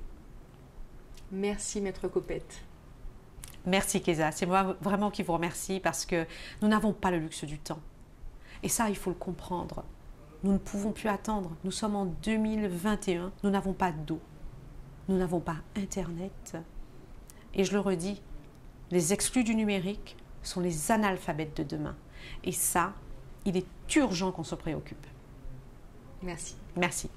Merci Maître Copette. Merci Kéza, c'est moi vraiment qui vous remercie parce que nous n'avons pas le luxe du temps. Et ça, il faut le comprendre. Nous ne pouvons plus attendre. Nous sommes en 2021, nous n'avons pas d'eau, nous n'avons pas Internet. Et je le redis, les exclus du numérique sont les analphabètes de demain. Et ça, il est urgent qu'on se préoccupe. Merci. Merci.